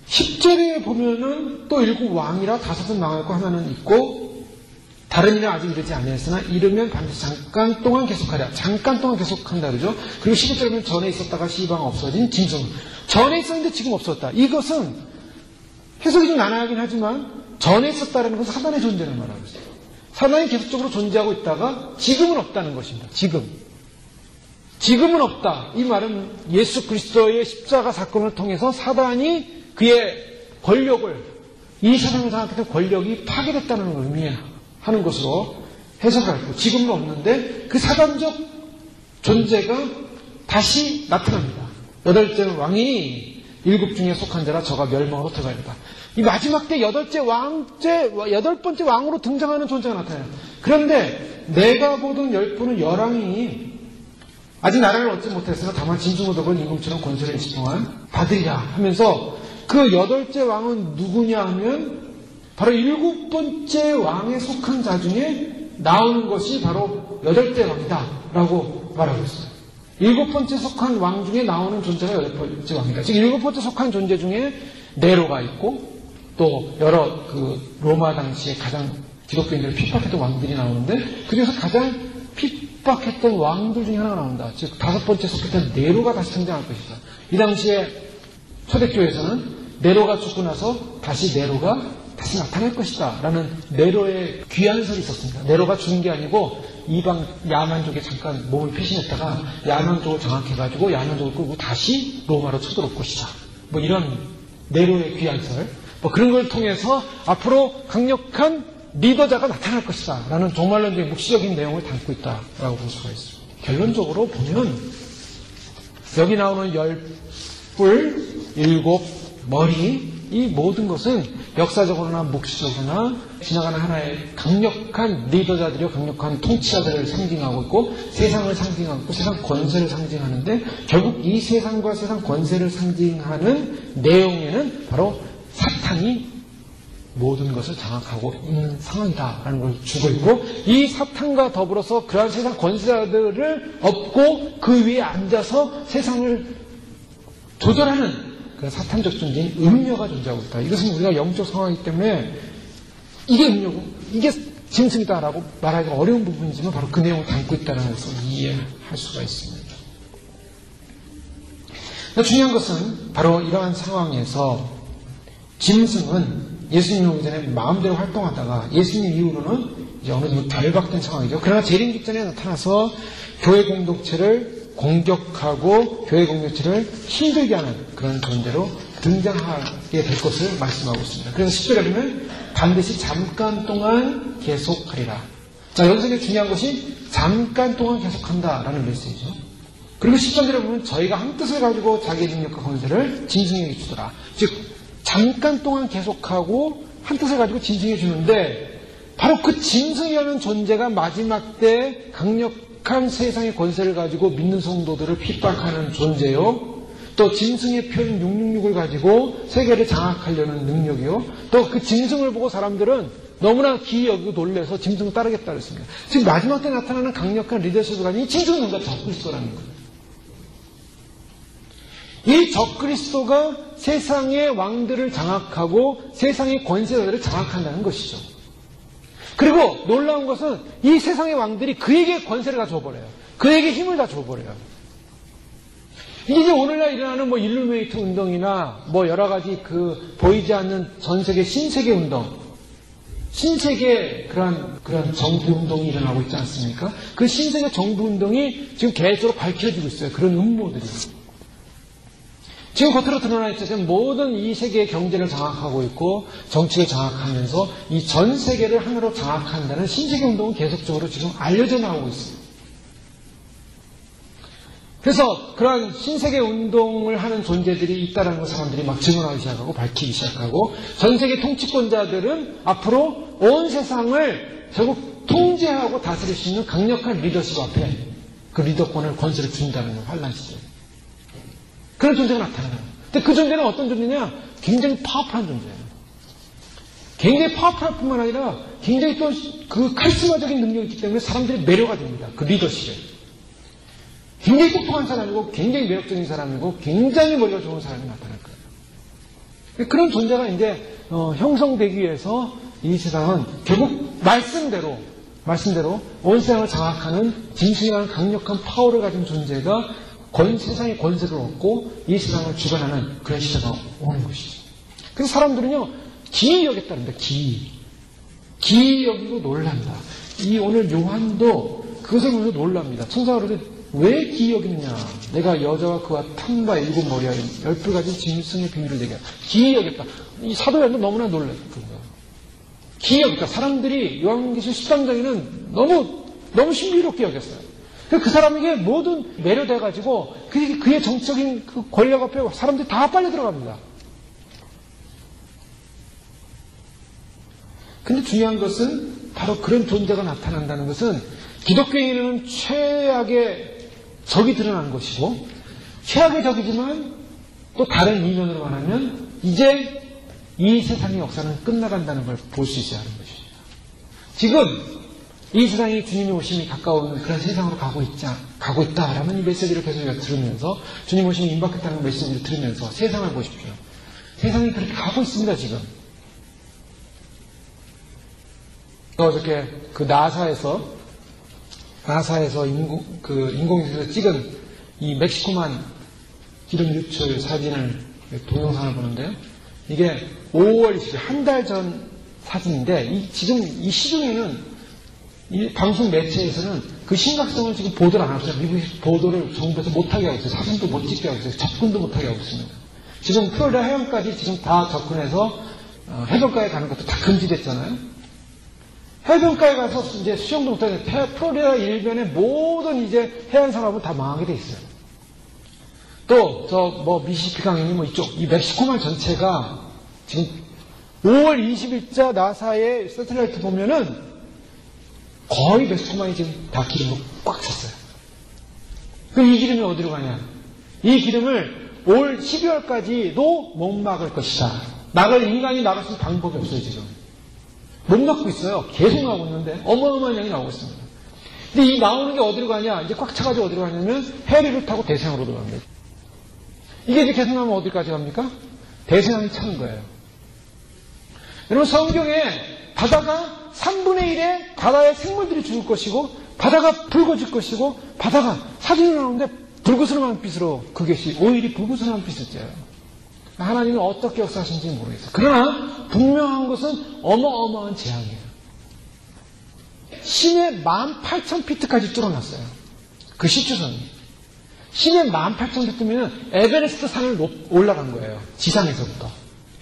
10절에 보면은 또 7왕이라 5은 망하고 하나는 있고 다른 일은 아직 이르지 아니했으나 이르면 반드시 잠깐 동안 계속하랴. 잠깐 동안 계속한다 그러죠. 그리고 11절에 보면 전에 있었다가 시방 없어진 짐승. 전에 있었는데 지금 없었다. 이것은 해석이 좀 나눠야긴 하지만 전에 있었다는 것은 사단의 존재를 말하고 있어요. 사단이 계속적으로 존재하고 있다가 지금은 없다는 것입니다. 지금은 없다. 이 말은 예수 그리스도의 십자가 사건을 통해서 사단이 그의 권력을, 이 세상을 장악했던 권력이 파괴됐다는 걸 의미하는 것으로 해석을 하고, 지금은 없는데 그 사단적 존재가 다시 나타납니다. 8째 왕이 7 중에 속한 자라 저가 멸망으로 들어가리다. 이 마지막 때 8번째 왕으로 등장하는 존재가 나타나요. 그런데 내가 보던 10분은 열왕이 아직 나라를 얻지 못했으나 다만 진중을 얻은 임금처럼 권세를 20 동안 받으리라 하면서 그 8째 왕은 누구냐 하면 바로 7번째 왕에 속한 자 중에 나오는 것이 바로 8째 왕이다 라고 말하고 있어요. 7번째 속한 왕 중에 나오는 존재가 8번째 왕이다. 즉 7번째 속한 존재 중에 네로가 있고 또 여러 그 로마 당시에 가장 기독교인들을 핍박했던 왕들이 나오는데 그중에서 가장 핍박했던 왕들 중에 하나가 나온다. 즉 5번째 속했던 네로가 다시 등장할 것이다. 이 당시에 초대교회에서는 네로가 죽고 나서 다시 네로가 다시 나타날 것이다 라는 네로의 귀환설이 있었습니다. 네로가 죽은 게 아니고 이방 야만족에 잠깐 몸을 피신했다가 야만족을 장악해가지고 야만족을 끌고 다시 로마로 쳐들어올 것이다. 뭐 이런 네로의 귀환설, 뭐 그런 걸 통해서 앞으로 강력한 리더자가 나타날 것이다 라는 종말론적인 묵시적인 내용을 담고 있다라고 볼 수가 있습니다. 결론적으로 보면 여기 나오는 10뿔, 7 머리, 이 모든 것은 역사적으로나 묵시적으로나 지나가는 하나의 강력한 리더자들이요, 강력한 통치자들을 상징하고 있고 세상을 상징하고 있고 세상 권세를 상징하는데 결국 이 세상과 세상 권세를 상징하는 내용에는 바로 사탄이 모든 것을 장악하고 있는 상황이다라는 걸 주고 있고 이 사탄과 더불어서 그러한 세상 권세자들을 업고 그 위에 앉아서 세상을 조절하는 그 사탄적 존재인 음녀가 존재하고 있다. 이것은 우리가 영적 상황이기 때문에 이게 음녀고 이게 짐승이다라고 말하기가 어려운 부분이지만 바로 그 내용을 담고 있다는 것을 이해할 수가 있습니다. 중요한 것은 바로 이러한 상황에서 짐승은 예수님 오기 전에 마음대로 활동하다가 예수님 이후로는 이제 어느 정도 결박된 상황이죠. 그러나 재림 직전에 나타나서 교회 공동체를 공격하고 교회 공동체를 힘들게 하는 그런 존재로 등장하게 될 것을 말씀하고 있습니다. 그래서 10절에 보면 반드시 잠깐 동안 계속하리라. 자, 여기서 중요한 것이 잠깐 동안 계속한다라는 메시지죠. 그리고 10절에 보면 저희가 한 뜻을 가지고 자기의 능력과 권세를 짐승에게 주더라. 즉 잠깐 동안 계속하고 한 뜻을 가지고 짐승에게 주는데 바로 그 짐승이라는 존재가 마지막 때 강력한 세상의 권세를 가지고 믿는 성도들을 핍박하는 존재요. 또 짐승의 표현 666을 가지고 세계를 장악하려는 능력이요. 또 그 짐승을 보고 사람들은 너무나 기이 여기고 놀래서 짐승을 따르겠다 그랬습니다. 지금 마지막 때 나타나는 강력한 리더십을 가진 이 짐승은 뭔가 적그리스도라는 거예요. 이 적그리스도가 세상의 왕들을 장악하고 세상의 권세자들을 장악한다는 것이죠. 그리고 놀라운 것은 이 세상의 왕들이 그에게 권세를 다 줘버려요. 그에게 힘을 다 줘버려요. 이게 오늘날 일어나는 뭐 일루미네이트 운동이나 뭐 여러 가지 그 보이지 않는 전 세계 신세계 운동, 신세계 그런 정부 운동이 일어나고 있지 않습니까? 그 신세계 정부 운동이 지금 계속 밝혀지고 있어요. 그런 음모들이. 지금 겉으로 드러나 있지만 모든 이 세계의 경제를 장악하고 있고 정치를 장악하면서 이 전 세계를 하나로 장악한다는 신세계 운동은 계속적으로 지금 알려져 나오고 있습니다. 그래서 그러한 신세계 운동을 하는 존재들이 있다는 걸 사람들이 막 증언하기 시작하고 밝히기 시작하고 전 세계 통치권자들은 앞으로 온 세상을 결국 통제하고 다스릴 수 있는 강력한 리더십 앞에 그 리더권을 권세를 준다는 환란 시대. 그런 존재가 나타나요. 근데 그 존재는 어떤 존재냐? 굉장히 파워풀한 존재예요. 굉장히 파워풀할 뿐만 아니라 굉장히 또 그 카리스마적인 능력이 있기 때문에 사람들이 매료가 됩니다. 그 리더십에. 굉장히 똑똑한 사람이고 굉장히 매력적인 사람이고 굉장히 머리가 좋은 사람이 나타날 거예요. 그런 존재가 이제 형성되기 위해서 이 세상은 결국 말씀대로 온 세상을 장악하는 진실이라는 강력한 파워를 가진 존재가 세상의 권세를 얻고 이 세상을 주관하는 그런 시대가 오는 것이죠. 그래서 사람들은요, 기이 여겼다는데, 기이 여기고 놀란다. 이 오늘 요한도 그것을 보면서 놀랍니다. 천사가 그러되 왜 기이 여기느냐? 내가 여자와 그와 탕과 7머리와 10불 가진 짐승의 비밀을 내게 기이 여겼다. 이 사도 요한도 너무나 놀랐던 거예요. 기이 여겼다. 사람들이 요한계시록 10장에는 너무 신비롭게 여겼어요. 그 사람에게 모든 매료돼가지고 그의 정적인 그 권력 앞에 사람들이 다 빨려 들어갑니다. 근데 중요한 것은 바로 그런 존재가 나타난다는 것은 기독교인은 최악의 적이 드러나는 것이고 최악의 적이지만 또 다른 이면으로 말하면 이제 이 세상의 역사는 끝나간다는 걸 볼 수 있어야 하는 것입니다. 지금 이 세상이 주님의 오심이 가까운 그런 세상으로 가고 있다라는 이 메시지를 계속 들으면서 주님 오심이 임박했다는 메시지를 들으면서 세상을 보십시오. 세상이 그렇게 가고 있습니다, 지금. 어저께 그 나사에서 인공위성에서 찍은 이 멕시코만 기름 유출 사진을 동영상을 보는데요. 이게 5월 20일 한 달 전 사진인데 지금 이 시중에는 이 방송 매체에서는 그 심각성을 지금 보도를 안 하고 있어요. 미국이 보도를 정부에서 못하게 하고 있어요. 사진도 못 찍게 하고 있어요. 접근도 못하게 하고 있습니다. 지금 플로리다 해안까지 지금 다 접근해서 해변가에 가는 것도 다 금지됐잖아요. 해변가에 가서 이제 수영도 못하게 플로리다 일변의 모든 이제 해안 산업은 다 망하게 돼 있어요. 또 미시시피 강이니 이쪽 이 멕시코만 전체가 지금 5월 20일자 나사의 새틀라이트 보면은 거의 멕시코만이 지금 다 기름으로 꽉 찼어요. 그럼 이 기름이 어디로 가냐? 이 기름을 올 12월까지도 못 막을 것이다. 인간이 막을 수 있는 방법이 없어요, 지금. 못 막고 있어요. 계속 나오고 있는데 어마어마한 양이 나오고 있습니다. 근데 이 나오는 게 어디로 가냐? 이제 꽉 차가지고 어디로 가냐면 해리를 타고 대서양으로 들어갑니다. 이게 이제 계속 나오면 어디까지 갑니까? 대서양이 차는 거예요. 여러분 성경에 바다가 3분의 1의 바다의 생물들이 죽을 것이고 바다가 붉어질 것이고 바다가 사진이 나오는데 붉으스름한 빛으로 그것이 오일이 붉으스름한 빛을 쬐요. 하나님은 어떻게 역사하신지 모르겠어요. 그러나 분명한 것은 어마어마한 재앙이에요. 시내 18,000피트까지 뚫어놨어요. 그 시추선이. 시내 18,000피트면 에베레스트 산을 올라간 거예요. 지상에서부터.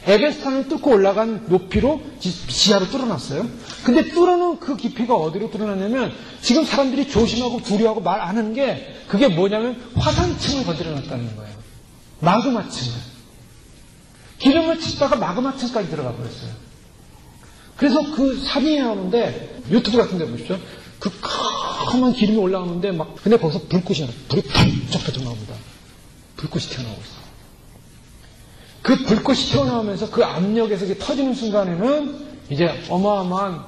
에베레스트산을 뚫고 올라간 높이로 지하로 뚫어놨어요. 근데 뚫어놓은 그 깊이가 어디로 뚫어놨냐면 지금 사람들이 조심하고 두려워하고 말 안 하는 게 그게 뭐냐면 화산층을 건드려놨다는 거예요. 마그마층을. 기름을 치다가 마그마층까지 들어가 버렸어요. 그래서 그 사진이 나오는데 유튜브 같은 데 보십시오. 그 컴컴한 기름이 올라오는데 근데 거기서 불꽃이 나와요. 불이 펄쩍 나옵니다. 불꽃이 튀어나오고 있어요. 그 불꽃이 튀어나오면서 그 압력에서 터지는 순간에는 이제 어마어마한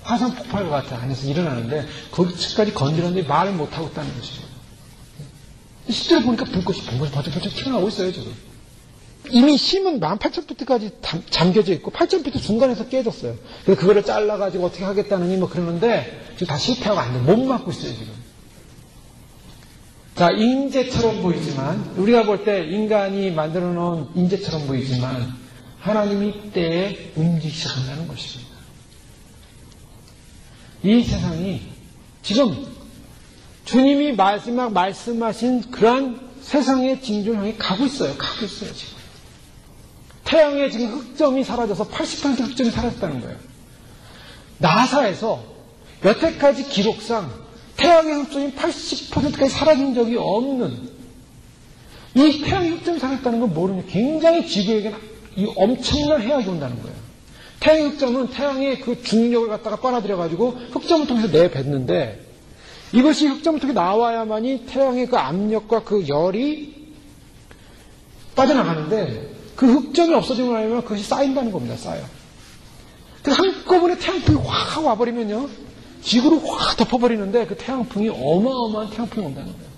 화산 폭발과 같은 안에서 일어나는데 거기까지 건드렸는데 말을 못하고 있다는 것이죠. 실제로 보니까 불꽃이 번쩍번쩍 튀어나오고 있어요, 지금. 이미 심은 18,000피트까지 잠겨져 있고 8,000피트 중간에서 깨졌어요. 그래서 그거를 잘라가지고 어떻게 하겠다느니 그러는데 지금 다 실패하고 안 돼. 못 막고 있어요, 지금. 자, 인재처럼 보이지만, 우리가 볼 때 인간이 만들어 놓은 인재처럼 보이지만, 하나님이 때에 움직이기 시작한다는 것입니다. 이 세상이 지금 주님이 마지막 말씀하신 그러한 세상의 징조를 향해 가고 있어요. 지금. 태양의 지금 흑점이 사라져서 80% 흑점이 사라졌다는 거예요. 나사에서 여태까지 기록상 태양의 흑점이 80%까지 사라진 적이 없는 이 태양의 흑점이 사라졌다는 건 모르는 굉장히 지구에게는 이 엄청난 해악이 온다는 거예요. 태양의 흑점은 태양의 그 중력을 갖다가 빨아들여가지고 흑점을 통해서 내뱉는데 이것이 흑점을 통해 나와야만이 태양의 그 압력과 그 열이 빠져나가는데 그 흑점이 없어지고 나면 그것이 쌓인다는 겁니다. 쌓여. 그래서 한꺼번에 태양풍이 확 와버리면요. 지구를 확 덮어버리는데 그 태양풍이 어마어마한 태양풍이 온다는 거예요.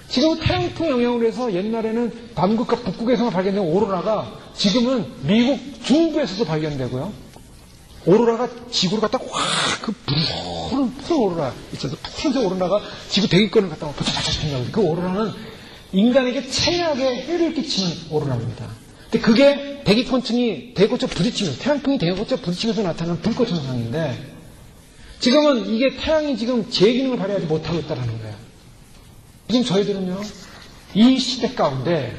지금 태양풍 영향으로 해서 옛날에는 남극과 북극에서만 발견된 오로라가 지금은 미국 중부에서도 발견되고요. 오로라가 지구를 갖다가 확 그 푸른 오로라 있어서 푸른색 오로라가 지구 대기권을 갖다가 바짝바짝 핀다고. 그 오로라는 인간에게 최악의 해를 끼치는 오로라입니다. 근데 그게 대기권층이 대기권층 부딪히면서 태양풍이 대기권층 부딪히면서 나타나는 불꽃 현상인데 지금은 이게 태양이 지금 제 기능을 발휘하지 못하고 있다는 거예요. 지금 저희들은요 이 시대 가운데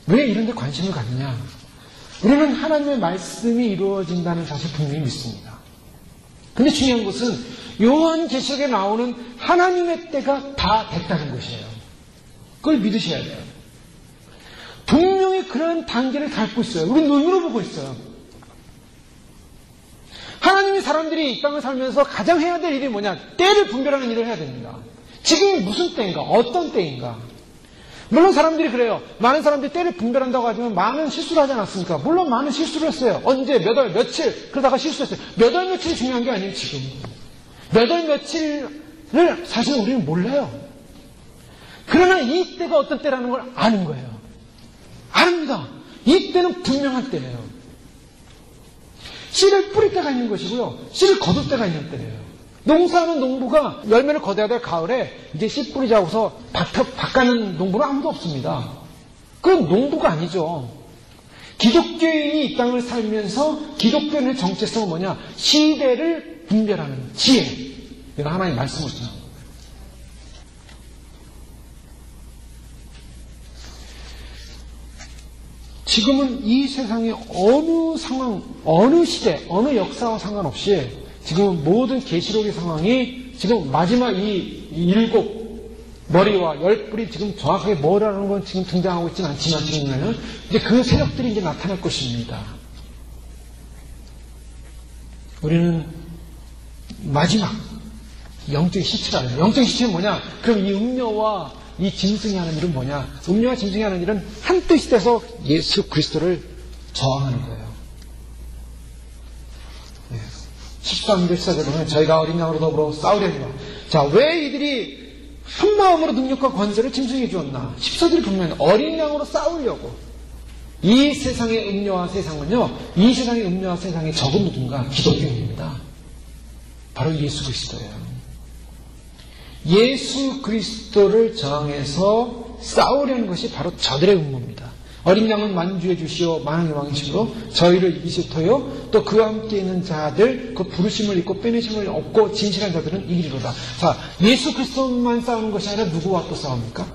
왜 이런 데 관심을 갖느냐. 우리는 하나님의 말씀이 이루어진다는 사실 분명히 믿습니다. 근데 중요한 것은 요한계시록에 나오는 하나님의 때가 다 됐다는 것이에요. 그걸 믿으셔야 돼요. 분명히 그런 단계를 밟고 있어요. 우리 눈으로 보고 있어요. 하나님이 사람들이 이 땅을 살면서 가장 해야 될 일이 뭐냐? 때를 분별하는 일을 해야 됩니다. 지금이 무슨 때인가? 어떤 때인가? 물론 사람들이 그래요. 많은 사람들이 때를 분별한다고 하지만 많은 실수를 하지 않았습니까? 물론 많은 실수를 했어요. 언제, 몇 월, 며칠 그러다가 실수했어요. 몇 월, 며칠이 중요한 게 아니에요. 지금. 몇 월, 며칠을 사실 우리는 몰라요. 그러나 이 때가 어떤 때라는 걸 아는 거예요. 압니다. 이 때는 분명한 때예요. 씨를 뿌릴 때가 있는 것이고요. 씨를 거둘 때가 있는 때예요. 농사하는 농부가 열매를 거둬야 될 가을에 이제 씨 뿌리자고서 밭가는 농부는 아무도 없습니다. 그건 농부가 아니죠. 기독교인이 이 땅을 살면서 기독교인의 정체성은 뭐냐? 시대를 분별하는 지혜. 이거 하나님 말씀을 주는 거예요. 지금은 이 세상의 어느 상황, 어느 시대, 어느 역사와 상관없이 지금 모든 계시록의 상황이 지금 마지막 이 7 머리와 10뿔이 지금 정확하게 뭐라는 건 지금 등장하고 있지는 않지만 지금은 이제 그 세력들이 이제 나타날 것입니다. 우리는 마지막 영적인 시체가 아니에요. 영적인 시체는 뭐냐? 그럼 이 음료와 이 짐승이 하는 일은 뭐냐? 음료와 짐승이 하는 일은 한 뜻이 돼서 예수 그리스도를 저항하는 거예요. 13절 시작에 보면 저희가 어린 양으로 더불어 싸우려니와. 자, 왜 이들이 한 마음으로 능력과 권세를 짐승에게 주었나? 14절이 보면 어린 양으로 싸우려고. 이 세상의 음료와 세상은요, 이 세상의 음료와 세상의 적은 누군가? 기독교인입니다. 바로 예수 그리스도예요. 예수 그리스도를 저항해서 싸우려는 것이 바로 저들의 음모입니다. 어린 양은 만주해 주시오 만왕의 왕이시므로 저희를 이기시토요. 또 그와 함께 있는 자들 그 부르심을 입고 빼내심을 얻고 진실한 자들은 이기리로다. 자, 예수 그리스도만 싸우는 것이 아니라 누구와 또 싸웁니까?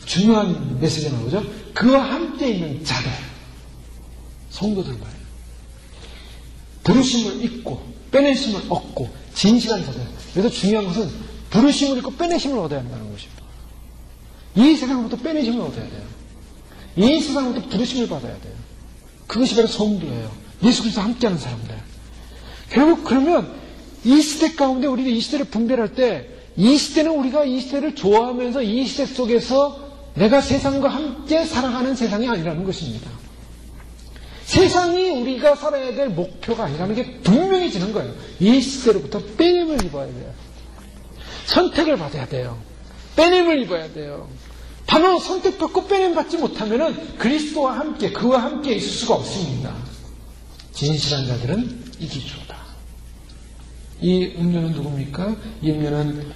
중요한 메시지가 나오죠. 그와 함께 있는 자들, 성도들과요. 부르심을 입고 빼내심을 얻고 진실한 자들. 그래서 중요한 것은 부르심을 입고 빼내심을 얻어야 한다는 것입니다. 이 세상부터 빼내심을 얻어야 돼요. 이 세상부터 부르심을 받아야 돼요. 그것이 바로 성도예요. 예수 그리스도 함께하는 사람들. 결국 그러면 이 시대 가운데 우리가 이 시대를 분별할 때 이 시대는 우리가 이 시대를 좋아하면서 이 시대 속에서 내가 세상과 함께 살아가는 세상이 아니라는 것입니다. 세상이 우리가 살아야 될 목표가 아니라는 게 분명해지는 거예요. 이 시대로부터 빼냄을 입어야 돼요. 선택을 받아야 돼요. 빼냄을 입어야 돼요. 바로 선택받고 빼냄받지 못하면 그리스도와 함께 그와 함께 있을 수가 없습니다. 진실한 자들은 이기주로다. 이 음료는 누굽니까? 이 음료는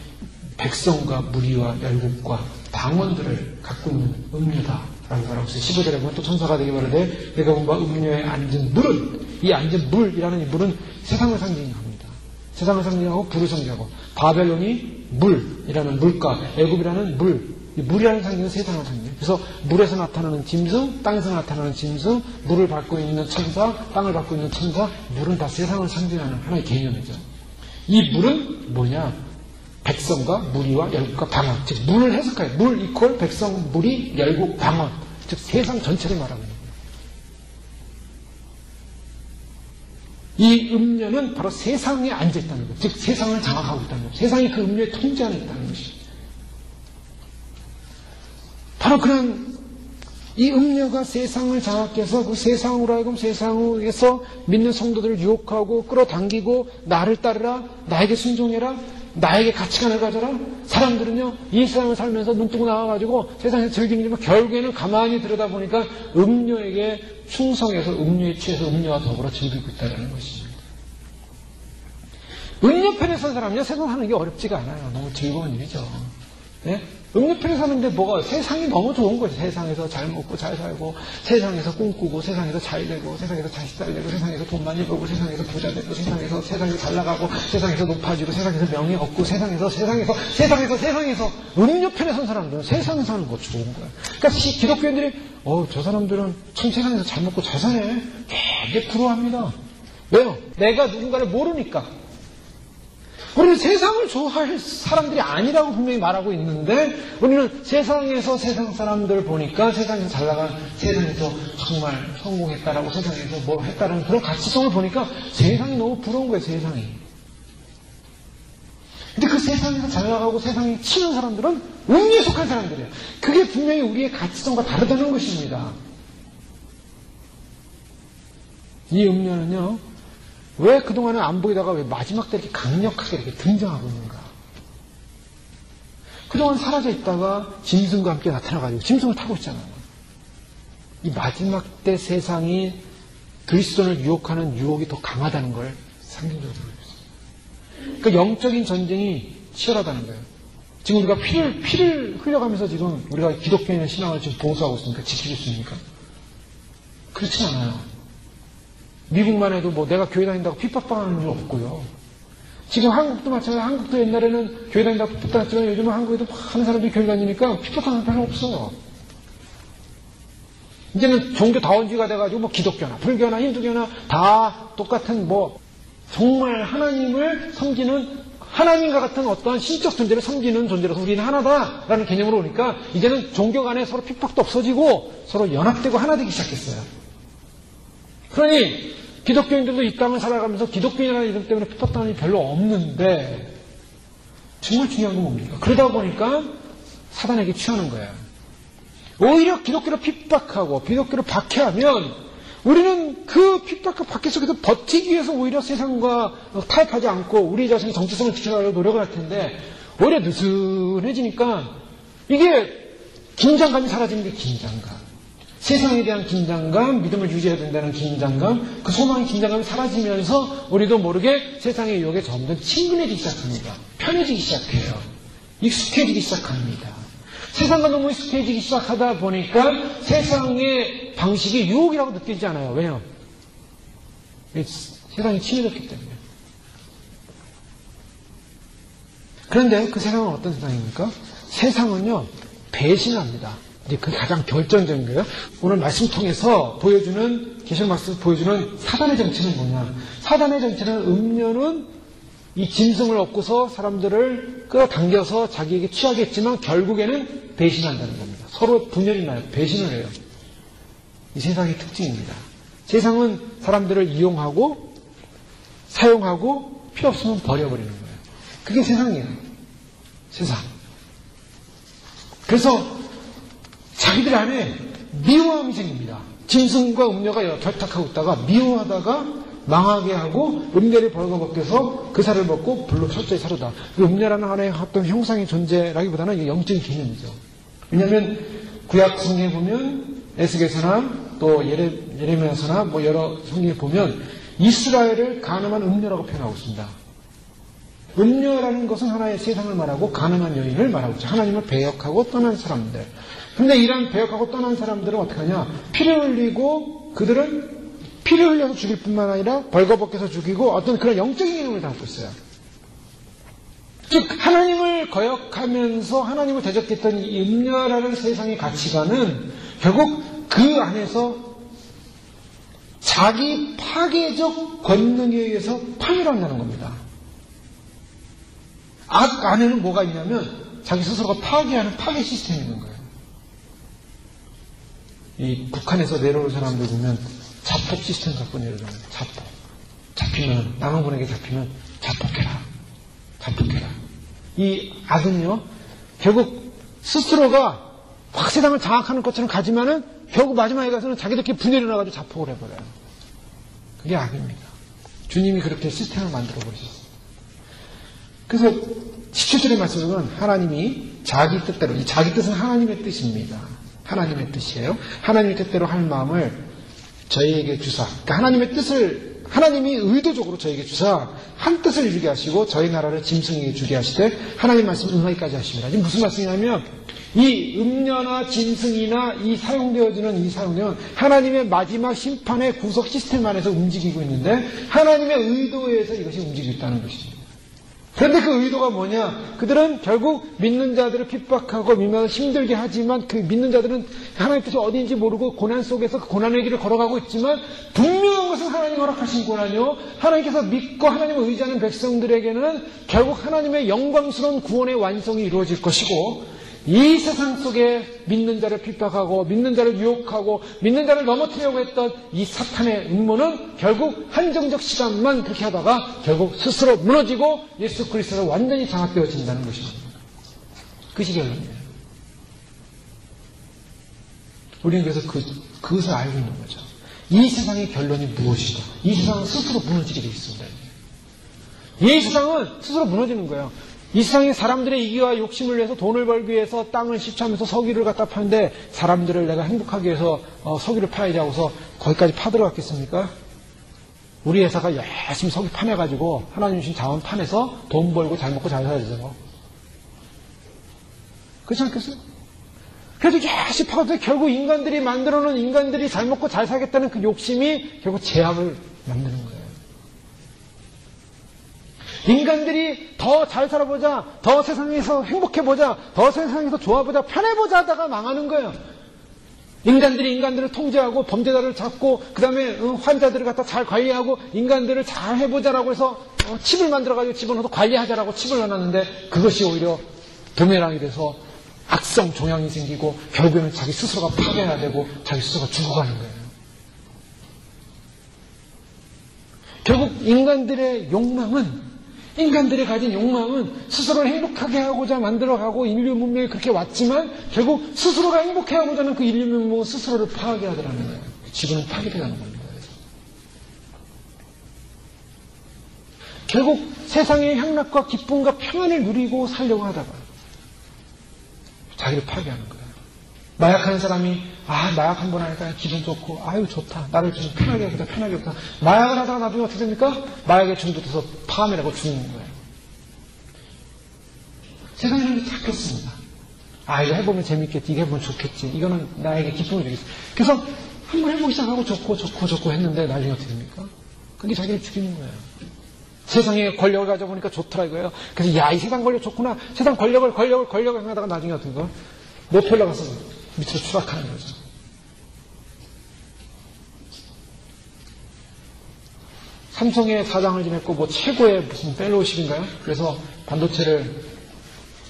백성과 무리와 열국과 방언들을 갖고 있는 음료다라고 말하고 있어요. 15절에 보면 또 천사가 되게 말하되 내가 본바 음료에 앉은 물은, 이 앉은 물이라는 이 물은 세상을 상징합니다. 세상을 상징하고 불을 상징하고, 바벨론이 물이라는 물가, 애굽이라는 물, 이 물이라는 상징은 세상을 상징해요. 그래서 물에서 나타나는 짐승, 땅에서 나타나는 짐승, 물을 밟고 있는 천사, 땅을 밟고 있는 천사, 물은 다 세상을 상징하는 하나의 개념이죠. 이 물은 뭐냐? 백성과 무리와 열국과 방언. 즉 물을 해석해요. 물 이퀄 백성, 무리, 열국, 방언. 즉 세상 전체를 말하는 거예요. 이 음료는 바로 세상에 앉아있다는 거예요. 즉 세상을 장악하고 있다는 거예요. 세상이 그 음료의 통제 안에 있다는 것이죠. 바로 그런 이 음료가 세상을 장악해서 그 세상으로 하여금 세상에서 믿는 성도들을 유혹하고 끌어당기고 나를 따르라, 나에게 순종해라, 나에게 가치관을 가져라. 사람들은요 이 세상을 살면서 눈 뜨고 나와가지고 세상에서 즐기는지만 결국에는 가만히 들여다보니까 음료에게 충성해서 음료에 취해서 음료와 더불어 즐기고 있다는 것입니다. 음료편에 선 사람은요 세상 사는 게 어렵지가 않아요. 너무 즐거운 일이죠. 네? 음료편에 사는데 뭐가, 세상이 너무 좋은 거죠. 세상에서 잘 먹고 잘 살고, 세상에서 꿈꾸고, 세상에서 잘 되고, 세상에서 자식 잘 되고, 세상에서 돈 많이 벌고, 세상에서 부자 되고, 세상에서 잘 나가고, 세상에서 높아지고, 세상에서 명예 얻고, 세상에서 음료편에 선 사람들은 세상에 사는 거 좋은 거예요. 그러니까 기독교인들이 저 사람들은 참 세상에서 잘 먹고 잘 사네, 되게 부러워합니다. 왜요? 내가 누군가를 모르니까. 우리는 세상을 좋아할 사람들이 아니라고 분명히 말하고 있는데, 우리는 세상에서 세상 사람들 보니까 세상에서 잘 나간, 세상에서 정말 성공했다라고, 세상에서 뭐 했다라는 그런 가치성을 보니까 세상이 너무 부러운 거예요. 세상이. 근데 그 세상에서 잘 나가고 세상에 치는 사람들은 음료에 속한 사람들이에요. 그게 분명히 우리의 가치성과 다르다는 것입니다. 이 음료는요, 왜 그동안은 안 보이다가 왜 마지막 때 이렇게 강력하게 이렇게 등장하고 있는가? 그동안 사라져 있다가 짐승과 함께 나타나가지고 짐승을 타고 있잖아요. 이 마지막 때 세상이 그리스도를 유혹하는 유혹이 더 강하다는 걸 상징적으로 보여줬어요. 그러니까 영적인 전쟁이 치열하다는 거예요. 지금 우리가 피를 흘려가면서 지금 우리가 기독교인의 신앙을 지금 보호하고 있습니까? 지키고 있습니까? 그렇지 않아요. 미국만 해도 뭐 내가 교회 다닌다고 핍박당하는 일 없고요. 지금 한국도 마찬가지로, 한국도 옛날에는 교회 다닌다고 핍박당했지만 요즘은 한국에도 많은 사람들이 교회 다니니까 핍박당하는 별로 없어요. 이제는 종교다원주의가 돼가지고 뭐 기독교나 불교나 힌두교나 다 똑같은 뭐 정말 하나님을 섬기는, 하나님과 같은 어떠한 신적 존재를 섬기는 존재로서 우리는 하나다라는 개념으로 오니까 이제는 종교 간에 서로 핍박도 없어지고 서로 연합되고 하나 되기 시작했어요. 그러니 기독교인들도 이 땅을 살아가면서 기독교인이라는 이름 때문에 핍박당하는 일이 별로 없는데, 정말 중요한 건 뭡니까? 그러다 보니까 사단에게 취하는 거예요. 오히려 기독교를 핍박하고 기독교를 박해하면 우리는 그 핍박과 박해 속에서 버티기 위해서 오히려 세상과 타협하지 않고 우리 자신의 정체성을 지켜가려고 노력을 할 텐데, 오히려 느슨해지니까 이게 긴장감이 사라지는 게 긴장감. 세상에 대한 긴장감, 믿음을 유지해야 된다는 긴장감, 그 소망의 긴장감이 사라지면서 우리도 모르게 세상의 유혹에 점점 친근해지기 시작합니다. 편해지기 시작해요. 익숙해지기 시작합니다. 세상과 너무 익숙해지기 시작하다 보니까 세상의 방식이 유혹이라고 느끼지 않아요. 왜요? 세상이 친해졌기 때문에. 그런데 그 세상은 어떤 세상입니까? 세상은요, 배신합니다. 이제 그게 가장 결정적인 거예요. 오늘 말씀 통해서 보여주는, 계시록 말씀 보여주는 사단의 정체는 뭐냐? 사단의 정체는, 음료는 이 짐승을 얻고서 사람들을 끌어당겨서 자기에게 취하겠지만 결국에는 배신한다는 겁니다. 서로 분열이 나요. 배신을 해요. 이 세상의 특징입니다. 세상은 사람들을 이용하고 사용하고 필요 없으면 버려버리는 거예요. 그게 세상이에요. 세상. 그래서 자기들 안에 미워함이 생깁니다. 짐승과 음료가 결탁하고 있다가 미워하다가 망하게 하고 음료를 벌거벗겨서 그 살을 먹고 불로 철저히 사르다. 음료라는 하나의 어떤 형상의 존재라기보다는 영적인 개념이죠. 왜냐하면 구약 성경에 보면 에스겔서나 또 예레미야서나 뭐 여러 성경에 보면 이스라엘을 가늠한 음료라고 표현하고 있습니다. 음녀라는 것은 하나의 세상을 말하고 가늠한 여인을 말하고 있죠. 하나님을 배역하고 떠난 사람들. 그런데 이런 배역하고 떠난 사람들은 어떻게 하냐? 피를 흘리고 그들은 피를 흘려서 죽일 뿐만 아니라 벌거벗겨서 죽이고 어떤 그런 영적인 개념을 담고 있어요. 즉 하나님을 거역하면서 하나님을 대적했던 이 음녀라는 세상의 가치관은 결국 그 안에서 자기 파괴적 권능에 의해서 파멸한다는 겁니다. 악 안에는 뭐가 있냐면 자기 스스로가 파괴하는 파괴 시스템이 있는 거예요. 이 북한에서 내려오는 사람들 보면 자폭 시스템 갖고 내려오잖아요. 자폭. 잡히면 남한군에게 잡히면 자폭해라. 자폭해라. 이 악은요 결국 스스로가 확 세상을 장악하는 것처럼 가지만은 결국 마지막에 가서는 자기들끼리 분열이 나가지고 자폭을 해버려요. 그게 악입니다. 주님이 그렇게 시스템을 만들어 버리셨어요. 그래서 17절의 말씀은 하나님이 자기 뜻대로, 이 자기 뜻은 하나님의 뜻입니다. 하나님의 뜻이에요. 하나님의 뜻대로 할 마음을 저희에게 주사, 그러니까 하나님의 뜻을 하나님이 의도적으로 저에게 주사 한 뜻을 이루게 하시고 저희 나라를 짐승에게 주게 하시되 하나님 말씀 응하기까지 하십니다. 지금 무슨 말씀이냐면 이 음녀나 짐승이나 이 사용되어지는 이 사용되는 하나님의 마지막 심판의 구속 시스템 안에서 움직이고 있는데 하나님의 의도에 의해서 이것이 움직이고 있다는 것입니다. 그런데 그 의도가 뭐냐? 그들은 결국 믿는 자들을 핍박하고 믿는 자들을 힘들게 하지만 그 믿는 자들은 하나님 뜻이 어디인지 모르고 고난 속에서 그 고난의 길을 걸어가고 있지만 분명한 것은 하나님 허락하신 고난이요. 하나님께서 믿고 하나님을 의지하는 백성들에게는 결국 하나님의 영광스러운 구원의 완성이 이루어질 것이고 이 세상 속에 믿는 자를 핍박하고 믿는 자를 유혹하고 믿는 자를 넘어뜨리려고 했던 이 사탄의 음모는 결국 한정적 시간만 그렇게 하다가 결국 스스로 무너지고 예수 그리스도로 완전히 장악되어진다는 것입니다. 그것이 결론이에요. 우리는 그래서 그것을 알고 있는 거죠. 이 세상의 결론이 무엇이다. 이 세상은 스스로 무너지게 되어 있습니다. 이 세상은 스스로 무너지는 거예요. 이 세상에 사람들의 이기와 욕심을 위해서 돈을 벌기 위해서 땅을 심취하면서 석유를 갖다 파는데 사람들을 내가 행복하게 위해서 석유를 파야지 하고서 거기까지 파들어갔겠습니까? 우리 회사가 열심히 석유 파내가지고 하나님 주신 자원 파내서 돈 벌고 잘 먹고 잘 살아야 되잖아요. 그렇지 않겠어요? 그래도 열심히 파는데 결국 인간들이 만들어놓은 인간들이 잘 먹고 잘 살겠다는 그 욕심이 결국 제약을 만드는 거예요. 인간들이 더 잘 살아보자, 더 세상에서 행복해보자, 더 세상에서 좋아보자, 편해보자 하다가 망하는 거예요. 인간들이 인간들을 통제하고 범죄자를 잡고 그 다음에 환자들을 갖다 잘 관리하고 인간들을 잘 해보자라고 해서 칩을 만들어가지고 집어넣어서 관리하자라고 칩을 넣어놨는데 그것이 오히려 도매랑이 돼서 악성 종양이 생기고 결국에는 자기 스스로가 파괴해야 되고 자기 스스로가 죽어가는 거예요. 결국 인간들이 가진 욕망은 스스로를 행복하게 하고자 만들어가고 인류 문명이 그렇게 왔지만 결국 스스로가 행복해하고자 하는 그 인류 문명은 스스로를 파괴하더라는 거예요. 지구는 파괴되는 겁니다. 결국 세상의 향락과 기쁨과 평안을 누리고 살려고 하다가 자기를 파괴하는 거예요. 마약하는 사람이 마약 한 번 하니까 기분 좋고 아유 좋다. 나를 좀 편하게 하겠다. 편하게 하겠다. 마약을 하다가 나중에 어떻게 됩니까? 마약에 중독돼서 파멸하고 죽는 거예요. 세상에 이런 게 잡혔습니다. 이거 해보면 재밌겠지. 이거 해보면 좋겠지. 이거는 나에게 기쁨을 주겠지. 그래서 한번 해보기 시작하고 좋고 했는데 나중에 어떻게 됩니까? 그게 자기를 죽이는 거예요. 세상에 권력을 가져보니까 좋더라 이거예요. 그래서 이 세상 권력 좋구나. 세상 권력을 하다가 나중에 어떻게 돼요? 못 올라가서 밑으로 추락하는 거죠. 삼성의 사장을 지냈고 최고의 무슨 펠로우십인가요? 그래서 반도체를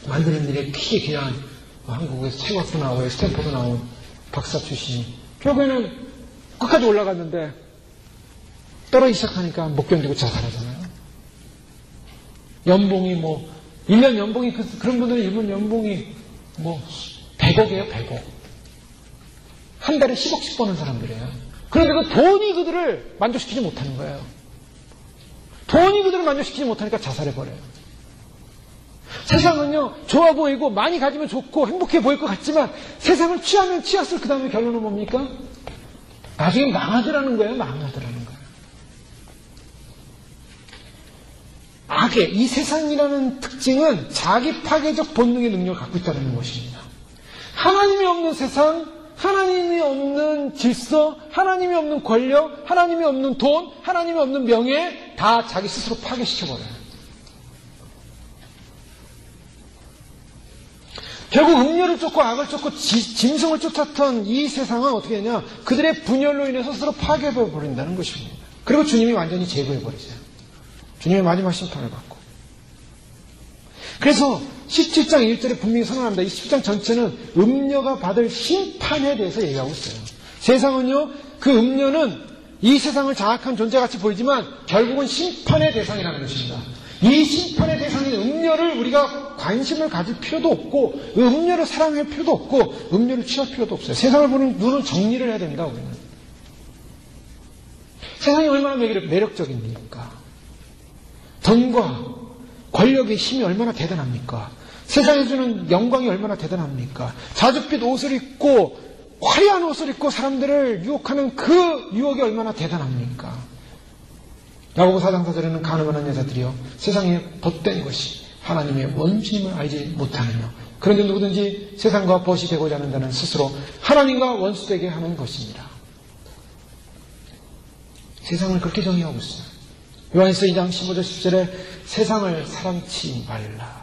만드는 일에 크게 기여한 한국에서 최고학도 나오고 스탠포드 나온 박사 출신이 결국에는 끝까지 올라갔는데 떨어지기 시작하니까 못 견디고 자살하잖아요. 연봉이 1년 연봉이 그런 분들은 일본 연봉이 100억이에요, 100억. 한 달에 10억씩 버는 사람들이에요. 그런데 그 돈이 그들을 만족시키지 못하는 거예요. 돈이 그들을 만족시키지 못하니까 자살해버려요. 세상은요, 좋아 보이고 많이 가지면 좋고 행복해 보일 것 같지만 세상을 취하면 취했을 그 다음에 결론은 뭡니까? 나중에 망하더라는 거예요, 망하더라는 거예요. 파괴, 이 세상이라는 특징은 자기 파괴적 본능의 능력을 갖고 있다는 것입니다. 하나님이 없는 세상, 하나님이 없는 질서, 하나님이 없는 권력, 하나님이 없는 돈, 하나님이 없는 명예, 다 자기 스스로 파괴시켜버려요. 결국 음료를 쫓고 악을 쫓고 짐승을 쫓았던 이 세상은 어떻게 하냐, 그들의 분열로 인해서 스스로 파괴해버린다는 것입니다. 그리고 주님이 완전히 제거해버리세요. 주님의 마지막 심판을 받고. 그래서 17장 1절에 분명히 선언합니다. 이 17장 전체는 음녀가 받을 심판에 대해서 얘기하고 있어요. 세상은요, 그 음녀는 이 세상을 장악한 존재같이 보이지만 결국은 심판의 대상이라는 것입니다. 이 심판의 대상인 음녀를 우리가 관심을 가질 필요도 없고, 음녀를 사랑할 필요도 없고, 음녀를 취할 필요도 없어요. 세상을 보는 눈은 정리를 해야 된다, 우리는. 세상이 얼마나 매력적입니까? 돈과 권력의 힘이 얼마나 대단합니까? 세상에 주는 영광이 얼마나 대단합니까? 자줏빛 옷을 입고, 화려한 옷을 입고 사람들을 유혹하는 그 유혹이 얼마나 대단합니까? 야고보 4장 4절에는 가늠한 여자들이여 세상에 덧된 것이 하나님의 원수임을 알지 못하느냐. 그런데 누구든지 세상과 벗이 되고자 하는 자는 스스로 하나님과 원수되게 하는 것입니다. 세상을 그렇게 정의하고 있어요. 요한일서 2장 15절 10절에 세상을 사랑치 말라.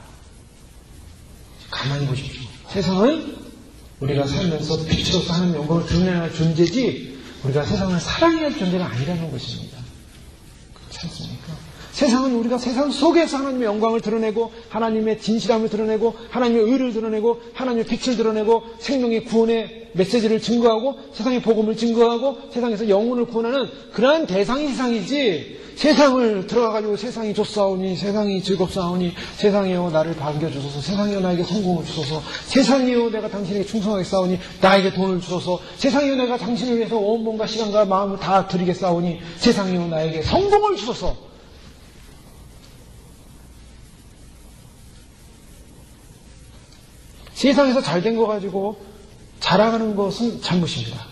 가만히 보십시오. 세상은 우리가 살면서 빛으로서 하나님의 영광을 드러내야 할 존재지, 우리가 세상을 사랑해야 할 존재가 아니라는 것입니다. 그렇지 않습니까? 세상은 우리가 세상 속에서 하나님의 영광을 드러내고, 하나님의 진실함을 드러내고, 하나님의 의를 드러내고, 하나님의 빛을 드러내고, 생명의 구원의 메시지를 증거하고, 세상의 복음을 증거하고, 세상에서 영혼을 구원하는 그러한 대상이 세상이지, 세상을 들어가가지고 세상이 좋사오니, 세상이 즐겁사오니, 세상이여 나를 반겨주소서, 세상이여 나에게 성공을 주소서, 세상이여 내가 당신에게 충성하게 싸우니 나에게 돈을 주소서, 세상이여 내가 당신을 위해서 온 몸과 시간과 마음을 다 드리겠사오니 세상이여 나에게 성공을 주소서. 세상에서 잘된 거 가지고 자랑하는 것은 잘못입니다.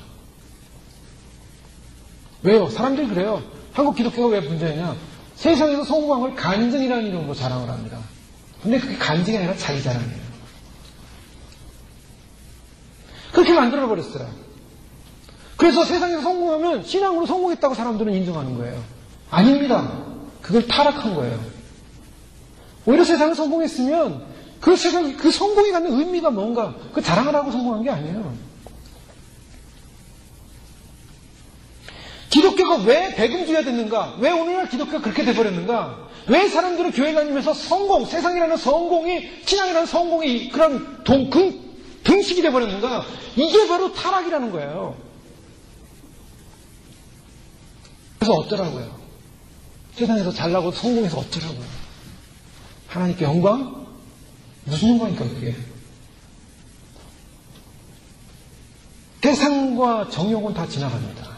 왜요? 사람들이 그래요. 한국 기독교가 왜 문제냐? 세상에서 성공한 걸 간증이라는 이름으로 자랑을 합니다. 근데 그게 간증이 아니라 자기 자랑이에요. 그렇게 만들어버렸어요. 그래서 세상에서 성공하면 신앙으로 성공했다고 사람들은 인정하는 거예요. 아닙니다. 그걸 타락한 거예요. 오히려 세상에 성공했으면 그 세상, 그 성공이 갖는 의미가 뭔가, 그 자랑을 하고 성공한 게 아니에요. 기독교가 왜 백음주의가 됐는가? 왜 오늘날 기독교가 그렇게 돼버렸는가? 왜 사람들은 교회 다니면서 성공, 세상이라는 성공이, 신앙이라는 성공이 그런 등식이 돼버렸는가? 이게 바로 타락이라는 거예요. 그래서 어쩌라고요? 세상에서 잘나고 성공해서 어쩌라고요? 하나님께 영광? 무슨 영광입니까 그게? 세상과 정욕은 다 지나갑니다.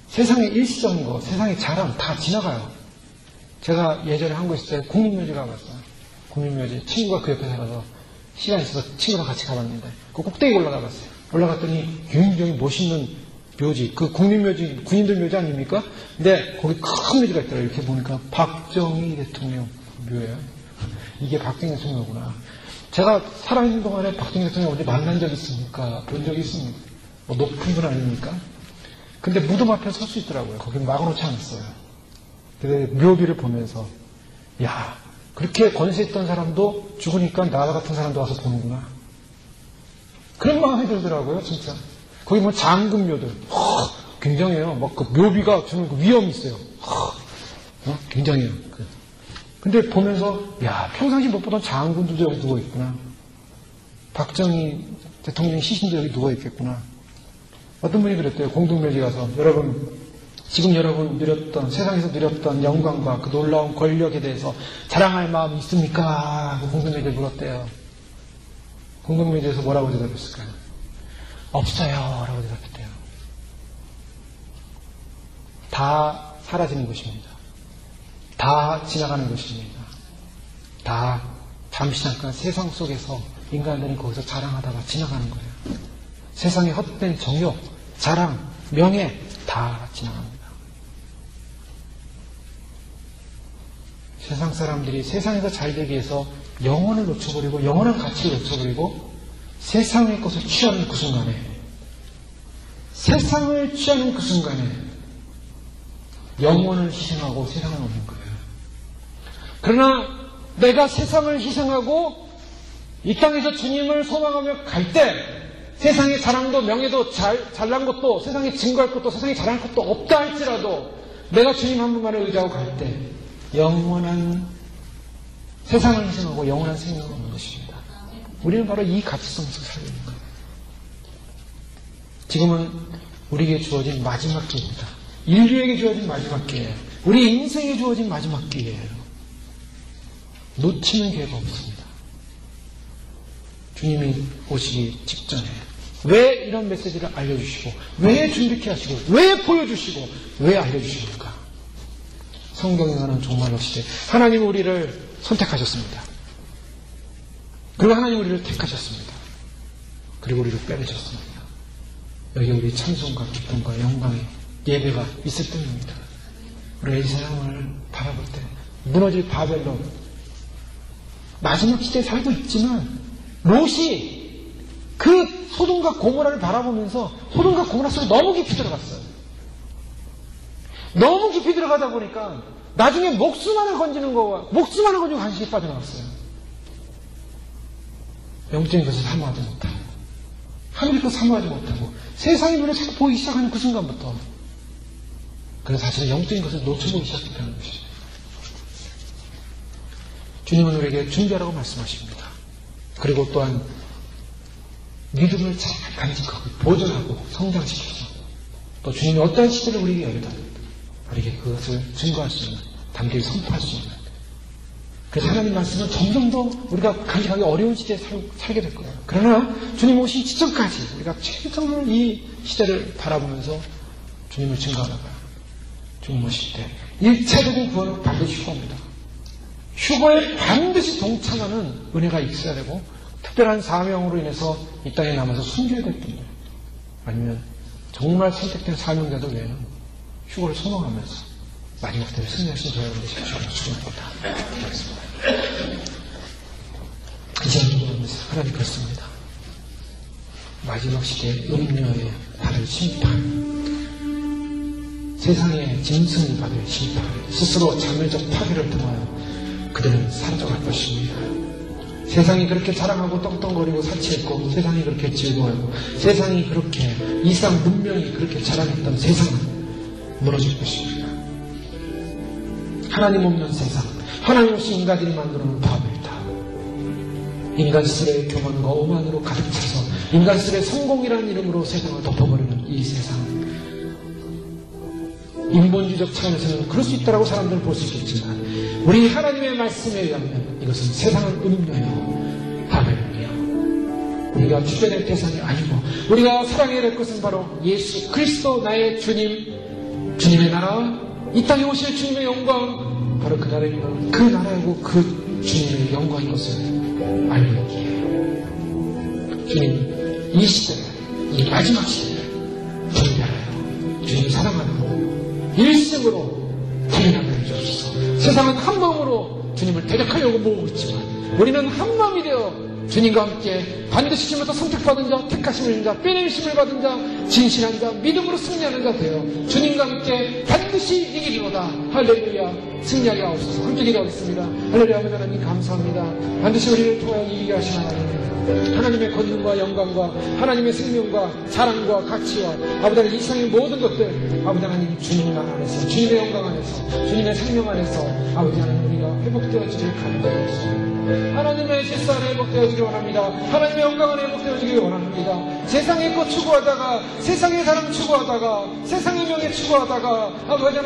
세상의 일시적인 거, 세상의 자랑 다 지나가요. 제가 예전에 한국에 있을 때 국립묘지 가봤어요. 국립묘지. 친구가 그 옆에 살아서 시간 있어서 친구랑 같이 가봤는데 그 꼭대기 올라가 봤어요. 올라갔더니 굉장히 멋있는 묘지, 그 국립묘지, 군인들 묘지 아닙니까? 근데 거기 큰 묘지가 있더라고요. 이렇게 보니까 박정희 대통령 묘예요. 이게 박정희 대통령이구나. 제가 살아있는 동안에 박정희 대통령 언제 만난 적 있습니까? 본 적 있습니까? 뭐 높은 분 아닙니까? 근데 무덤 앞에 설 수 있더라고요. 거기 막아놓지 않았어요. 근데 묘비를 보면서, 야, 그렇게 권세했던 사람도 죽으니까 나 같은 사람도 와서 보는구나. 그런 마음이 들더라고요, 진짜. 거기 뭐 장군묘들, 굉장해요. 막 그 묘비가 주는 그 위험이 있어요. 굉장해요. 근데 보면서, 야, 평상시 못 보던 장군들도 여기 누워있구나. 박정희 대통령 시신도 여기 누워있겠구나. 어떤 분이 그랬대요. 공동묘지 가서, 여러분, 지금 여러분 누렸던, 세상에서 누렸던 영광과 그 놀라운 권력에 대해서 자랑할 마음이 있습니까? 하고 공동묘지에 물었대요. 공동묘지에서 뭐라고 대답했을까요? 없어요. 라고 대답했대요. 다 사라지는 것입니다. 다 지나가는 것입니다. 다 잠시 잠깐 세상 속에서 인간들이 거기서 자랑하다가 지나가는 거예요. 세상의 헛된 정욕, 자랑, 명예 다 지나갑니다. 세상 사람들이 세상에서 잘 되기 위해서 영혼을 놓쳐버리고 영원한 가치를 놓쳐버리고 세상의 것을 취하는 그 순간에, 세상을 취하는 그 순간에 영혼을 희생하고 세상을 얻는 거예요. 그러나 내가 세상을 희생하고 이 땅에서 주님을 소망하며 갈 때 세상의 자랑도 명예도 잘난 것도 세상에 증거할 것도 세상에 자랑할 것도 없다 할지라도 내가 주님 한 분만을 의지하고 갈 때 영원한 세상을 희생하고 영원한 생명을 얻는 것입니다. 우리는 바로 이 가치성 속에 살고 있는 거예요. 지금은 우리에게 주어진 마지막 기회입니다. 인류에게 주어진 마지막 기회예요. 우리 인생에 주어진 마지막 기회예요. 놓치는 기회가 없습니다. 주님이 오시기 직전에 왜 이런 메시지를 알려주시고 왜 준비케 하시고 왜 보여주시고 왜 알려주십니까? 성경에서는 정말로 시대 하나님은 우리를 선택하셨습니다. 그리고 하나님 우리를 택하셨습니다. 그리고 우리를 빼내셨습니다. 여기 우리 찬송과 기쁨과 영광의 예배가 있을 때입니다. 우리가 이 세상을 바라볼 때 무너질 바벨론 마지막 시대에 살고 있지만 롯이 그 소돔과 고모라를 바라보면서 소돔과 고모라 속에 너무 깊이 들어갔어요. 너무 깊이 들어가다 보니까 나중에 목숨 하나 건지는 거와 목숨 하나 건지고 간신히 빠져나갔어요. 영적인 것을 사모하지 못하고 하늘의 것을 사모하지 못하고 세상의 눈에 자꾸 보이기 시작하는 그 순간부터 그래서 사실은 영적인 것을 놓쳐보기 시작했다는 것이죠. 주님은 우리에게 준비하라고 말씀하십니다. 그리고 또한 믿음을 잘 간직하고 보존하고 성장시켜서 또 주님이 어떠한 시대를 우리에게 열다 우리에게 그것을 증거할 수 있는 담대히 선포할 수 있는 그래서 하나님 말씀은 점점 더 우리가 간직하기 어려운 시대에 살게 될 거예요. 그러나 주님 오시기 직전까지 우리가 최선을 이 시대를 바라보면서 주님을 증거하다가 주님 오실 때 1차적인 구원은 반드시 휴거입니다. 휴거에 반드시 동참하는 은혜가 있어야 되고 특별한 사명으로 인해서 이 땅에 남아서 숨겨야 될 분들 아니면 정말 선택된 사명자들 외에는 휴거를 선호하면서 마지막 때를 승리하신 저희 여러분 되십시오. 축원합니다. 기도하겠습니다. 이제 기도하면서 하나님 그렇습니다. 마지막 시대의 음녀에 받을 심판 세상의 짐승이 받을 심판 스스로 자멸적 파괴를 통하여 그들은 사라져갈 것입니다. 세상이 그렇게 자랑하고 떵떵거리고 사치했고 세상이 그렇게 즐거워하고 세상이 그렇게 이상 문명이 그렇게 자랑했던 세상은 무너질 것입니다. 하나님 없는 세상 하나님 없이 인간들이 만들어놓은 바벨탑 인간스레의 교만과 오만으로 가득 차서 인간스레의 성공이라는 이름으로 세상을 덮어버리는 이 세상 인본주의적 차원에서는 그럴 수 있다고 사람들은 볼 수 있겠지만 우리 하나님의 말씀에 의하면 이것은 세상은 음녀요 바벨이요 우리가 주제될 대상이 아니고 우리가 사랑해야 될 것은 바로 예수 그리스도 나의 주님 주님의 나라 이 땅에 오실 주님의 영광 바로 그 나라이고 그 나라이고 그 주님의 영광인 것을 알고 있기에 주님 이 시대를 이 마지막 시대를 준비하여 주님 사랑하는 일심으로 달려나가게 해주소서. 세상은 한 마음으로 주님을 대적하려고 모으고 있지만 우리는 한 마음이 되어 주님과 함께 반드시 주님부터 선택받은 자, 택하심을 받은 자, 빼내심을 받은 자, 진실한 자, 믿음으로 승리하는 자 되어 주님과 함께 반드시 이기리로다. 할렐루야. 승리하게 하옵소서. 함께 기도하겠습니다. 할렐루야. 하나님 감사합니다. 반드시 우리를 통하여 이기게 하시는 하나님. 하나님의 권능과 영광과 하나님의 생명과 자랑과 가치와 아버지 하나님 이 세상의 모든 것들 아버지 하나님 주님 나라 안에서 주님의 영광 안에서 주님의 생명 안에서 아버지 하나님 우리가 회복되어지길 간절히 하나님의 질서 안에 회복되어지길 원합니다. 하나님의 영광 안에 회복되어지길 원합니다. 세상의 것 추구하다가 세상의 사랑 추구하다가 세상의 명예 추구하다가 아버지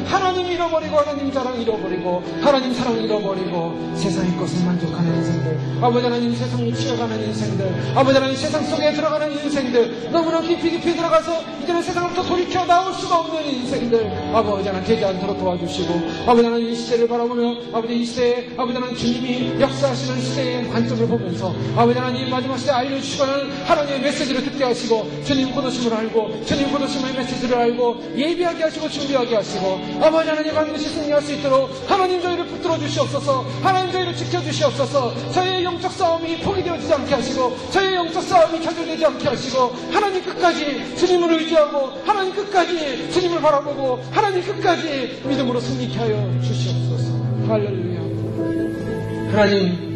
하나님 잃어버리고 하나님 자랑 잃어버리고 하나님 사랑 잃어버리고 세상의 것을 만족하는 인생들 아버지 하나님 세상을 취해가는 인생들 아버지 하나님 세상 속에 들어가는 인생들 너무나 깊이 들어가서 이제는 세상으로부터 돌이켜 나올 수가 없는 인생들 아버지 하나님 되지 않도록 도와주시고 아버지 하나님 이 시대를 바라보며 아버지 이 시대에 아버지 하나님 주님이 역사하시는 시대의 관점을 보면서 기도하면서 아버지 하나님 마지막 시대 알려주시고는 하나님의 메시지를 듣게 하시고 주님 고도심을 알고 주님 고도심의 메시지를 알고 예비하게 하시고 준비하게 하시고 아버지 하나님 반드시 승리할 수 있도록 하나님 저희를 붙들어 주시옵소서. 하나님 저희를 지켜주시옵소서. 저희의 영적 싸움이 포기되어지지 않게 하시고 저희의 영적 싸움이 좌절되지 않게 하시고 하나님 끝까지 주님을 의지하고 하나님 끝까지 주님을 바라보고 하나님 끝까지 믿음으로 승리케 하여 주시옵소서. 할렐루야. 하나님,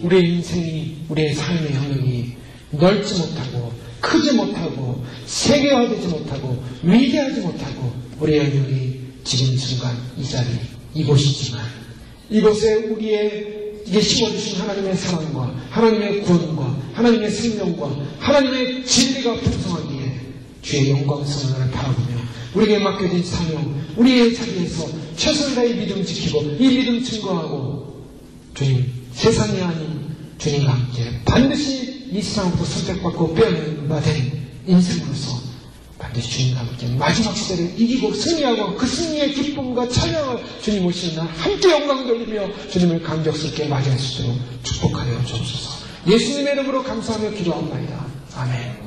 우리의 인생이, 우리의 삶의 영역이 넓지 못하고 크지 못하고 세계화되지 못하고 위대하지 못하고 우리의 영역이 지금 순간 이 자리 이곳이지만 이곳에 우리에게 심어주신 하나님의 사랑과 하나님의 구원과 하나님의 생명과 하나님의 진리가 풍성하기에 주의 영광스러운 바라보며 우리에게 맡겨진 사명, 우리의 자리에서 최선을 다해 믿음 지키고 이 믿음 증거하고 주님, 세상이 아닌 주님과 함께 반드시 이 세상부터 선택받고 빼앗는 바 된 인생으로서 반드시 주님과 함께 마지막 시대를 이기고 승리하고 그 승리의 기쁨과 찬양을 주님 오시는 날 함께 영광 돌리며 주님을 감격스럽게 맞이할 수 있도록 축복하여 주옵소서. 예수님의 이름으로 감사하며 기도합니다. 아멘.